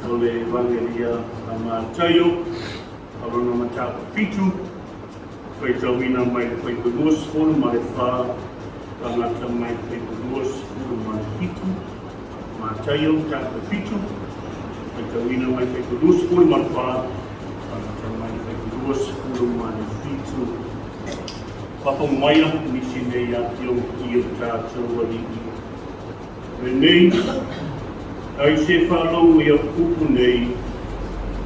S8: o le vangelia a Mataio, a rona matapa pitu, koe tauina mai koe kunuas fonu ma le wha, tangata mai koe kunuas fonu ma le pitu, Mataio tapa pitu, koe tauina mai koe kunuas fonu ma le wha, tangata mai koe kunuas fonu ma le pitu. Papa Maia, nisi nei a tio i o tātou ali i. Renei, ai se whanau i a kupu nei,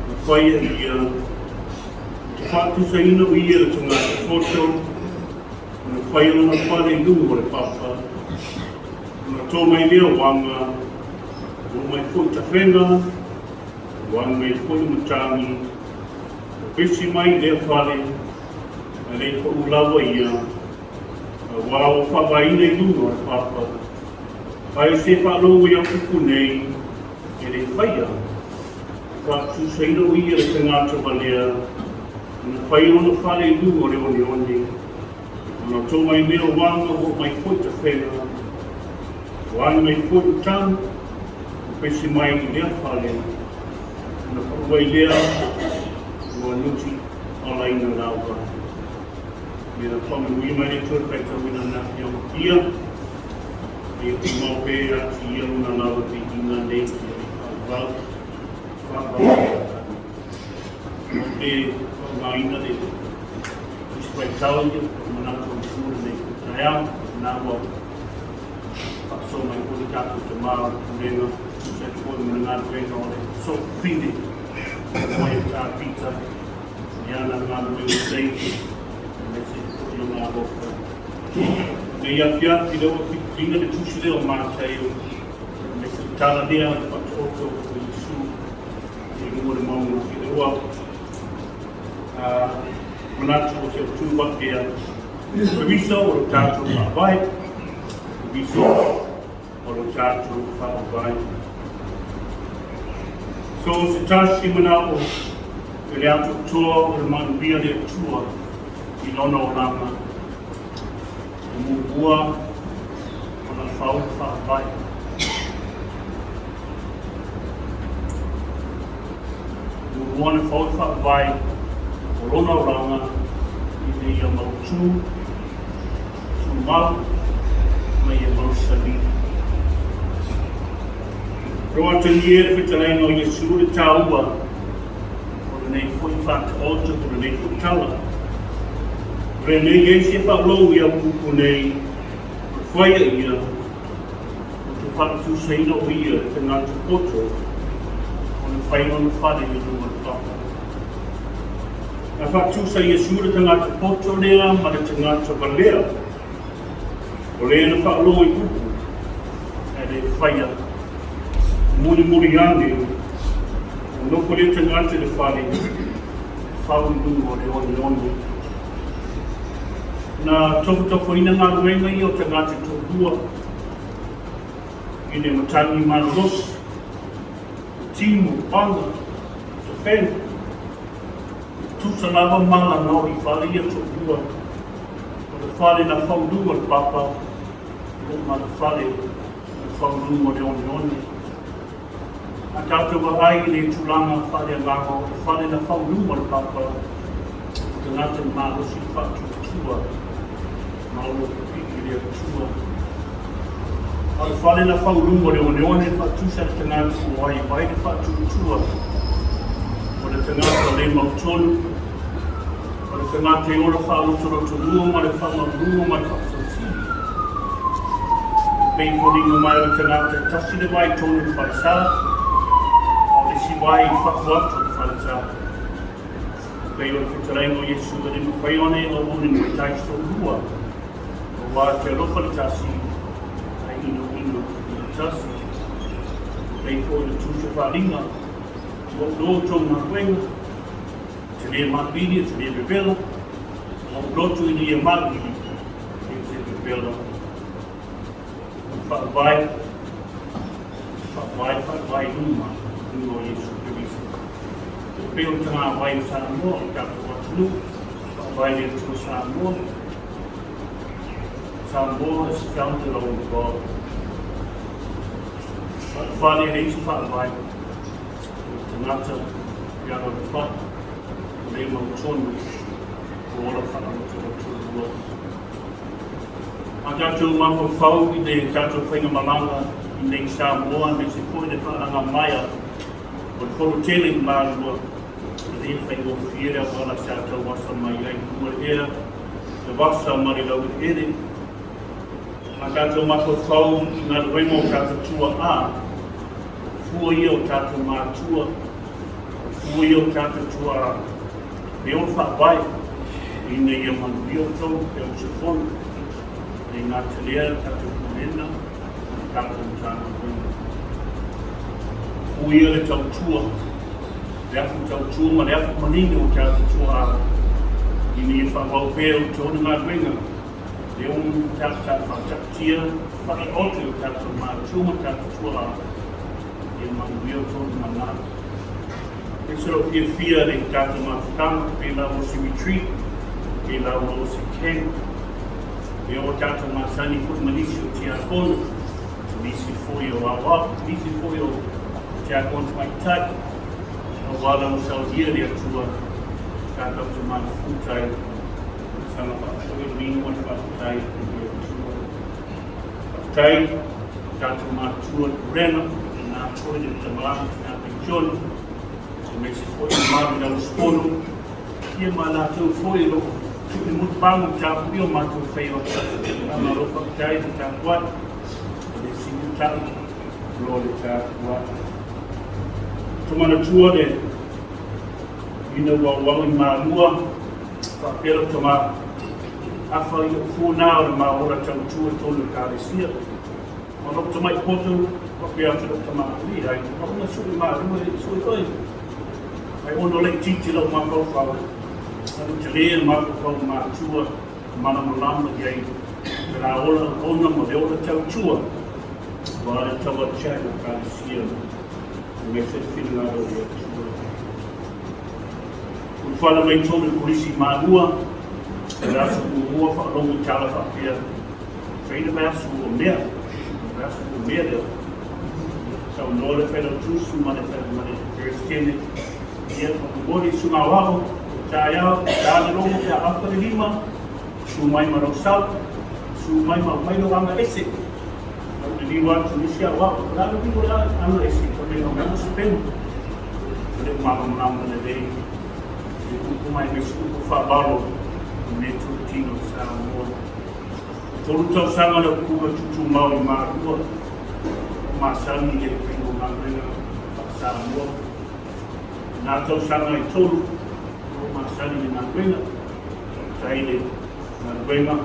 S8: a whaia ia, te whātu sa ino i a tunga te whoto, na whaia na whare nungu o le papa, na tō mai lea wanga, o mai fwoi ta whenga, wanga mai fwoi mutangi, o pesi mai lea whare, a rei ko ulawa ia, a wao whawaina i nungu o le papa, ai se whalo i a kuku nei, e re whaia, whātu sa ino i a te ngāta walea, na whaia ona whare i nungu o le one one, na tō mai mea wanga o mai fwoi ta whenga, wanga mai fwoi utang, o pesi mai i lea whare, na whauai lea, o nuti o laina rāua. Mira kome ui mai e tōi pai tawina nā ki au ia, e te maupe a ti ia una lawa te ina nei ki e whau te whaina de isi pai tau ia, manako i sura nei ku tai au, nā wau whakso mai kore tātou te mara kurenga, se te kore mana ngā kurenga o le so whine, mai o tā pita, iana ngā kurenga seiki, me ia fiati leo kinga de tusi leo Mataio me se tala lea le patoto o Isu e mua le maunga ki le ua manatu o se utuwa ea Pevisa o lo tātou whaavai Pevisa o lo tātou whaavai so se tāsi mana o le ato toa o le manubia le atua i lona o lama mua o na whau whaavai. Mua na whau whaavai o lona o lama i te ia Matu, tu mau, mai ia mau sali. Roa te nier whitarenga o Iesu le tāua o le nei fwoi whata ota o le nei fwoi tala. Renei e se whalou i a kuku nei, whaia ia, o te whakatu seino ia te ngātu poto, o le whaino na whare i runga papa. Na whakatu sa ia sura te ngātu poto lea, ma le te ngātu walea, o lea na whalou i kuku, e le whaia, muri ane, o noko le te ngātu le whare, whau i runga o le one. Na tofu ina ngā ruenga i o te ngāti tōhua i ne matangi maros, timu, panga, te when, tusa lava mala nō i whare i a tōhua, o le whare na whaurua le papa, o ma le whare na whaurua le one. A tātou ai i le tūlanga whare a ngāko, o le whare na whaurua le papa, o te ngāti maros i whatu tua. Malua piki lea tua. A le whare na whaurungo le one whatusa le tangata o ai vai le whatu tua. O le tangata le mautonu. O le tangata e ora whaarutoro to rua ma le whamarungo mai whasasiri. Pei poringo mai le tangata e tasi le vai tonu le whaisa. O le si vai i whakuatu le whaisa. Pei o le whitarengo Iesu le rima whaione o uri mo i taisto rua. Wa te rofa le tasi, ai ino le tasi. Pei ko le tusa wharinga, o roto ngā wenga, te lea mapiri, te lea bebela, o roto i lea mapiri, te bebela. Whaavai numa, nungo Iesu Kerisiano. Peo tanga vai o Samoa, i kato watunu, whaavai le tuka Samoa. Samoa is founded on God. Whare e isi whaawai, te ngata, i ara o wha, o le mau tonu, o ora whakamata o tonu o. A tātou mako whau i te tātou whainga malanga i nei Samoa, me se koe te whaanga maia, o te Fonotele i Malua, i te whainga o whiere a wala tātou wasa mai ai kua ea, te wasa mari lau i ere. A tātou mako whau i ngā ruenga o tātou tua a, fua ia o tātou mātua, fua ia o tātou tua a, me o whaawai, i nei ia manu i o tau, e o se whonu, e ngā te lea tātou kumena, tātou tāna ruenga. Fua ia le tau tua, le afu tau tua, ma le afu manini o tātou tua a, i nei ia whaawau pēr o tōna ngā ruenga, le on tātou whakatatia, whaki otu o tātou mātua, tātou tua a, e manu i o tōna manana. E sero fia le tātou mawhakanga, pe lau o si retreat, pe lau o si camp, e o tātou māsani kut manisi o tia kono, nisi foi o awa, nisi foi o tia kono mai tai, o wala o saudia le atua, tātou te mana futai, sanga whakatoi ringo o whakatai, e atua. Whakatai, tātou mātua rena, nā toi de tamaranga, nā pechona, me se foi o maru na uskono, ia ma nātou foi lo, tuki mutu pangu tāpu i o mātou whai o tāma ropa kai te tāpu at, le singu tāpu, lo le tāpu at. Tumana tua le, ina wau i Malua, whapera tama, awha i o whūnao le maora tau tua tonu Ekalesia. Ma ropa tamai poto, whapea atu tama ui, ai, whapuna suri Malua e suri oi. Ai ono le titi lau mako whau, anu te lea mako whau mātua, mana malama iei, me nā ola ona ma le ola tau tua, wa le tawa tia o Kerisiano, me se whina o le tua. Un whala mai tonu polisi Malua, e asu mua whakalongu tala whapea, whaina me asu o mea, me asu o mea leo. Sau nore whaina tusu, mane Kerisiano, ia whakabori sunga waho, tai au, tāne rongo kia awhare lima, su mai marau sau, su mai mailo anga ese. Au te liwa atu nisi a waho, rāna liwa anga ese, kore no ngana supenu. Kore mama mnama na rei, e kuku mai me suku whabalo, me tutino sa mua. Tolu tau sanga na kua tutu mau i Malua, masani e pingo ngana sa mua. Nā tau sanga i tolu, o māsani i ngā ruenga, taile ngā ruenga,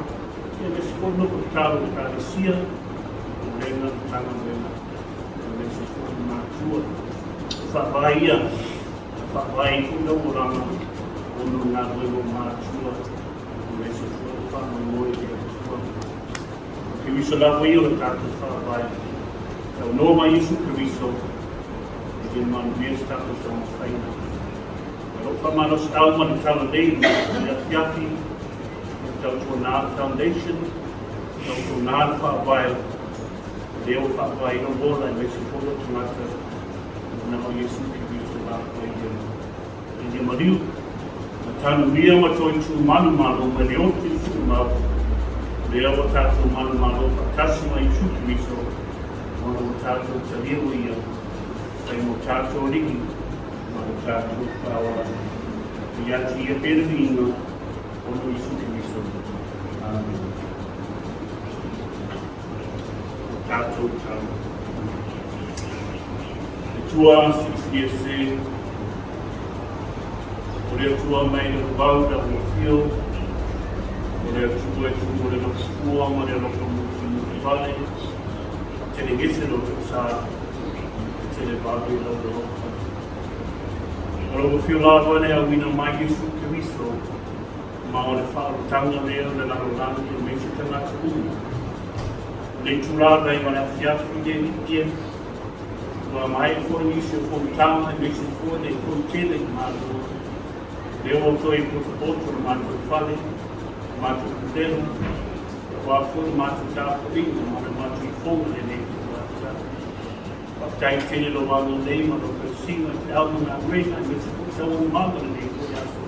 S8: e me se kono ko tālo i Ekalesia, o renga tanga ruenga, e me se kono mātua. Whapaia, whapai kuna o ranga, ono ngā ruenga mātua, o me se kono whanamoi e atua. Ke wiso lawa i o tātou whapai, tau noma Isu ke wiso, e manu vies tātou sa whaina. Ropa manos alma ni tala nei, ni atiaki, ni tau tua nāra foundation, tau tua nāra whaawai, leo whaawai no bola, e mesi kono tumata, na o Yesu ki viso lāko e ia mariu. Na tānu mia ma toi tū manu malo, ma leo te usu mau, leo o tātou manu malo, whakasi ma Yesu ki viso, ona o tātou taleo ia, ai mo tātou ringi, ma o tātou whawara. I ati ia pere vinga, ono Isu ki viso. Amen. O tātou tau. E tua si e se, o rea tua mai e wau da o fio, o rea tua e tua o rea kua, ma rea loko muti vale, tene gese no te sa, tene babi lau da loka. O loko fio lawa ne a wina mai Yesu ke viso, ma o le whaarotanga leo le laro e me se tangata unu. Le tūrāga i wana whiawhi de nikie, wa mai e fōi nisi o Fonotele e me se fōi de Fonotele i Matu. Leo o toi Faapotopotoga Matu whale, Matu Pulega, wa fōi Matu tāwhiringa, ma le Matu i fōna e ne kua tā. Time tene lo wanga nei ma lo singa te au na reina me se puta o manga nei ko ya so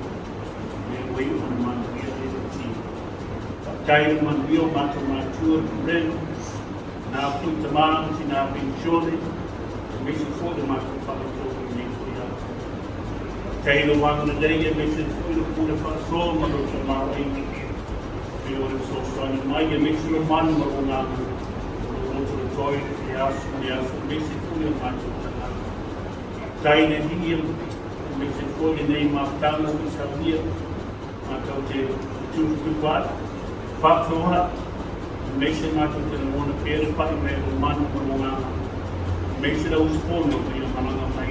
S8: me wei o manga ia e ti time man bio mato matur ren na puta man ti na bin jole me se fo de mato pa to nei ko ya time lo wanga nei me se fo de puta pa so ma lo ma wei bio so so ni mai me se lo man ma na joy yes basic full matter taine dia basic full name of town we sabia matote tu quad Faapotopotoga mission matter to one appear by me man mona mission aus form of the mananga mai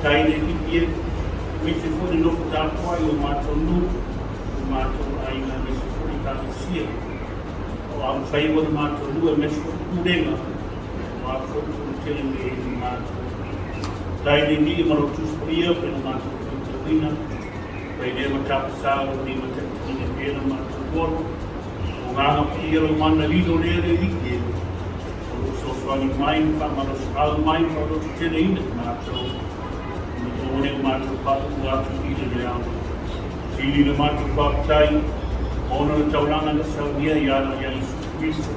S8: taine dia mission full no ta kwa yo mato nu mato ai na mission full ta sia I'm favor the matter to do a mess for Pulega, or for telling me in matter. Died in the Marotus Priya, and a matter of Catalina, by them a tapasal, the Matagaluega, and a matter of water, Ungana Pia, Mana Lido, Lady, also swallowing mine, Famaros, all mine for those telling the matter, the only matter of Patu to be the ground. See the matter of time. Ono taulanga na saudia ya Yesu Kristo.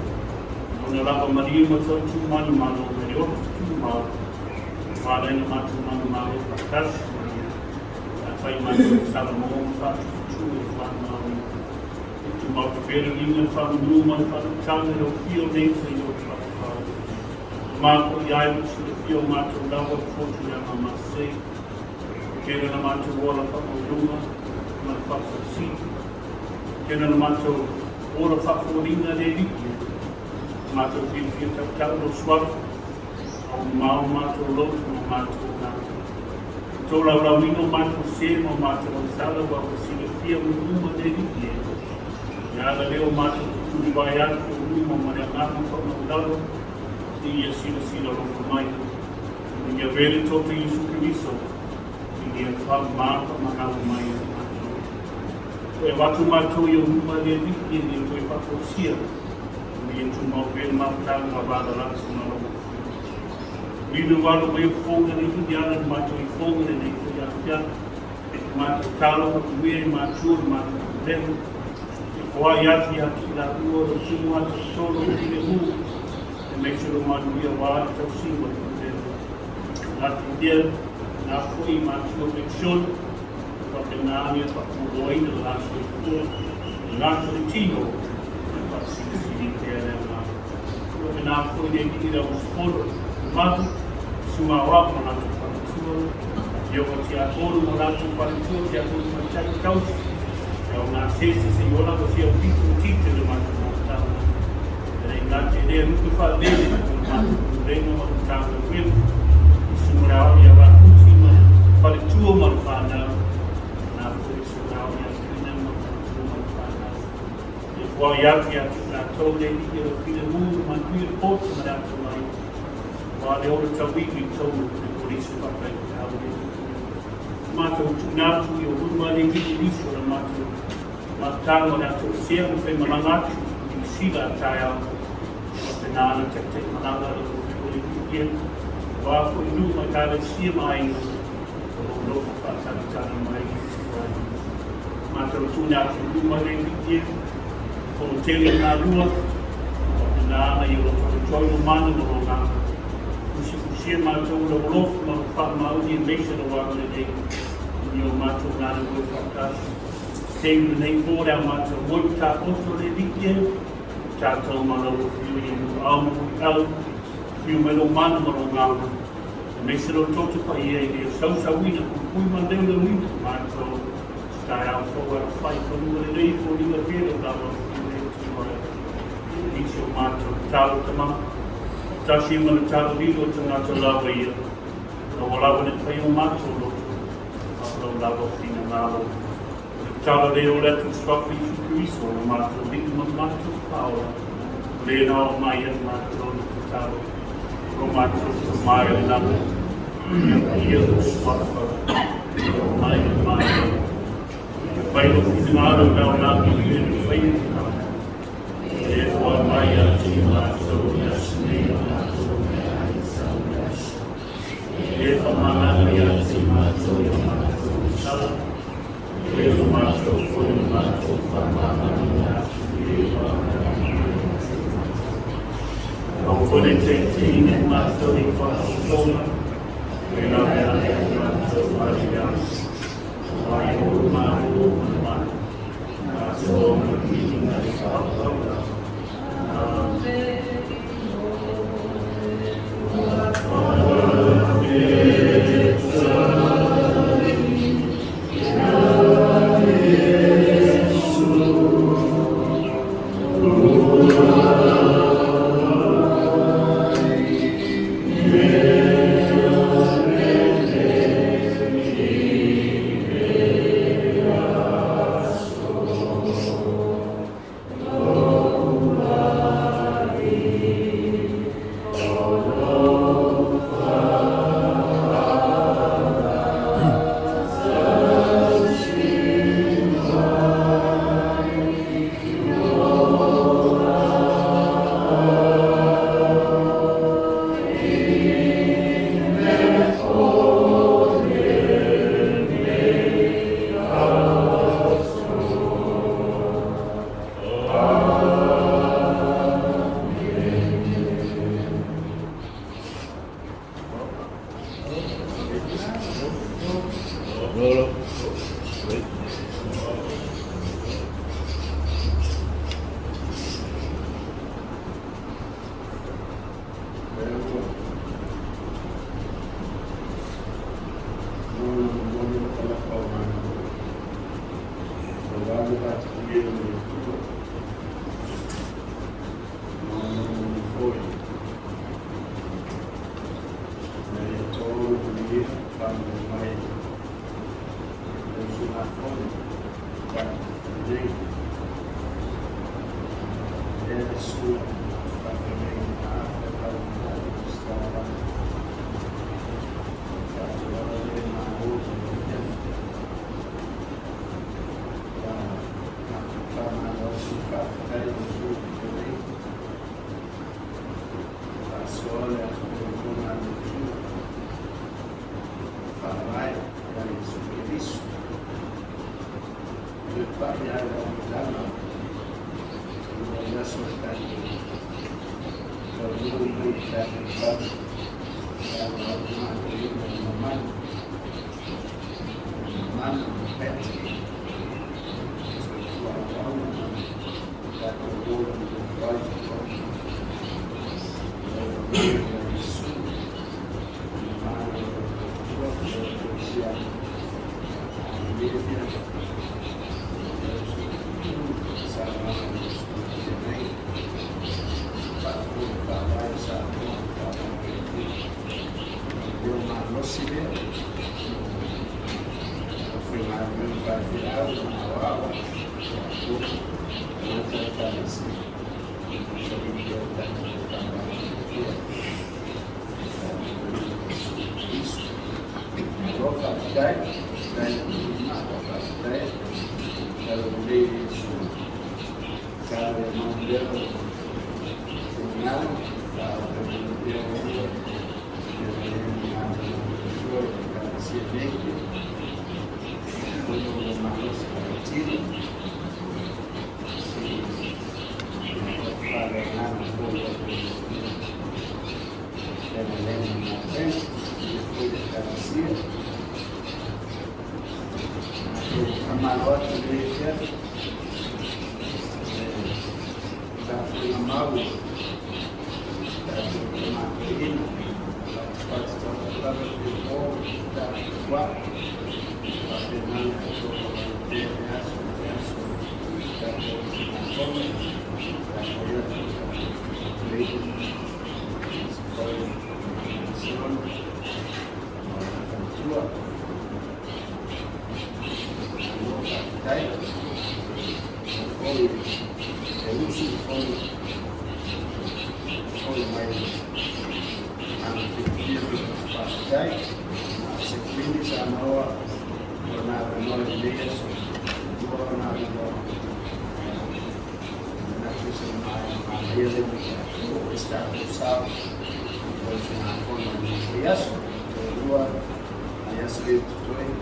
S8: Ono lava Maria mato tu manu manu me o tu ma. Wala na matu manu manu patas. Fai manu Samoa fa tu fa manu. Tu ma pera linga fa nu man fa tanga o fio nei se yo fa. Ma ko ya su fio matu lava fotu na mama sei. Kera na matu wala fa luma ma fa si. Kena na mato ora whakorina le riki. Mato whiwhia tau no swaru. Au mao mato lotu no mato na. Tō laurawino mato sema mato o sala wa o sina fia muma le riki. Nāra leo mato tuturi vai atu o ruma mane ngāma whama ulauro. Ia sina roko mai. Ia vere tōta Yesu Kristo. Ia whamāpa manawa mai. E watu mato yo numa le riki ni to e paposia ni tu mo ben mata na bada la suna lo ni no walo we fonga ni dia na mato I fonga ni to ya ya mato talo ko we mato le ko ya ya la ko ro si mo ato solo ni le mu e me sure man we wa to si mo na dia na foi mato action porque na área para o ainda lá foi lá foi tino para se ter na porque na foi de ir aos polos mas suma wa para na para eu vou te acordo no lá para o que acordo para o caos eu nasci se eu lá você é o tipo de mais tá na ideia muito fazer no reino do campo vivo suma e a vai continuar para tu marfana Wa ya na tole ni ke pile mu man pile pot ma da to mai wa le o ta wi ni to ni polisi pa pa ha ma to na tu yo mu ma le ni so ma to ma ta no na to se mo fe ma na ni si la ta ya wa na na te te ma na da ko ni ki wa ko nu ma ta le si mai no pa ta ta mai ma to tu na tu ma le ni Fonotele Malua, na ana I o toi no mana no nga. Kusi matou no lofu no whamauni meisa no wangare nei. Ni o matou ngana koe whakas. Teimu nei kōre a matou moi tā oto le rike. Tātou mana o whiu I mu au au. Whiu melo mana no nga. Meisa no toto pa I e sausawina kukui mandeu le wina. Matou stai au whaua whai whanua le rei ko ringa pere tawa. Iso mato talo tama tashi mana talo ligo tanga to lawa ia no lawa ne pai o mato lo no lawa fina nalo talo le o letu swafi Kristo no mato ligo mato power le no mai mato talo no mato mai na ia swafa mai pai o fina nalo na pai
S2: Sekuini Samoa, está cruzado, Malua, I ask you to join.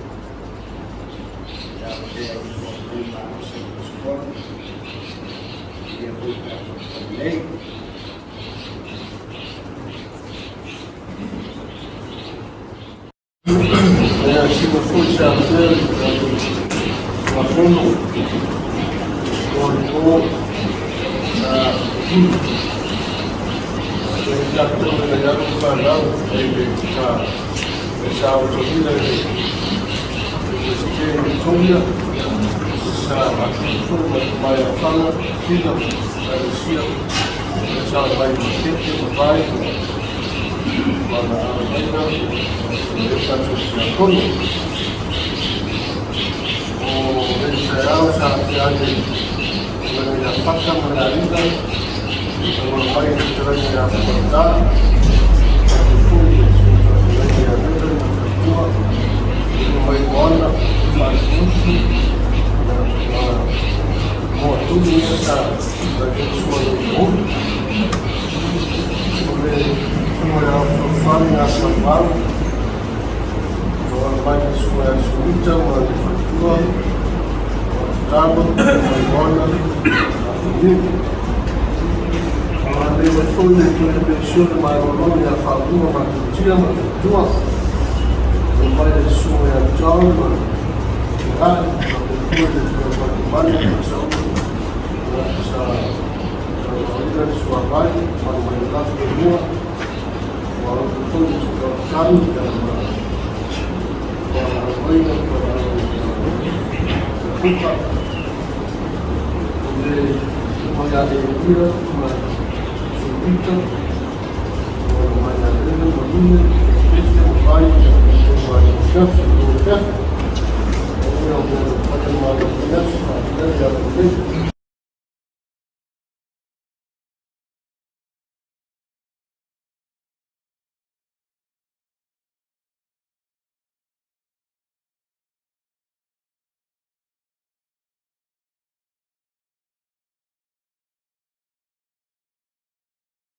S5: Kaya sino po siya sir, mapuno. Kung po sa sakto na nangyari pa lang ay sa autopila sige Victoria sa Matu may pala sila Kerisiano sa may safety provide para vaaiga essa situação o encerrado sa feagai na fakta manarida ang mga bayan na niya pagkakita at ito niya may wala magpuso na mga tuloy sa Kerisiano Samoa fani a Samoa, o vai sua suíta, uma tua, Aotearoa, Wellington, a leva toda a pessoa mais o nome a Faapotopotoga, Matu, o vai sua John, feagai, depois de trabalhar a sua vai, para o mercado de Laumua. Walau itu juga kami dan Wellington terbuka oleh menjadi dia Wellington menjadi begini sistem baik yang berkualitas yang berkualitas yang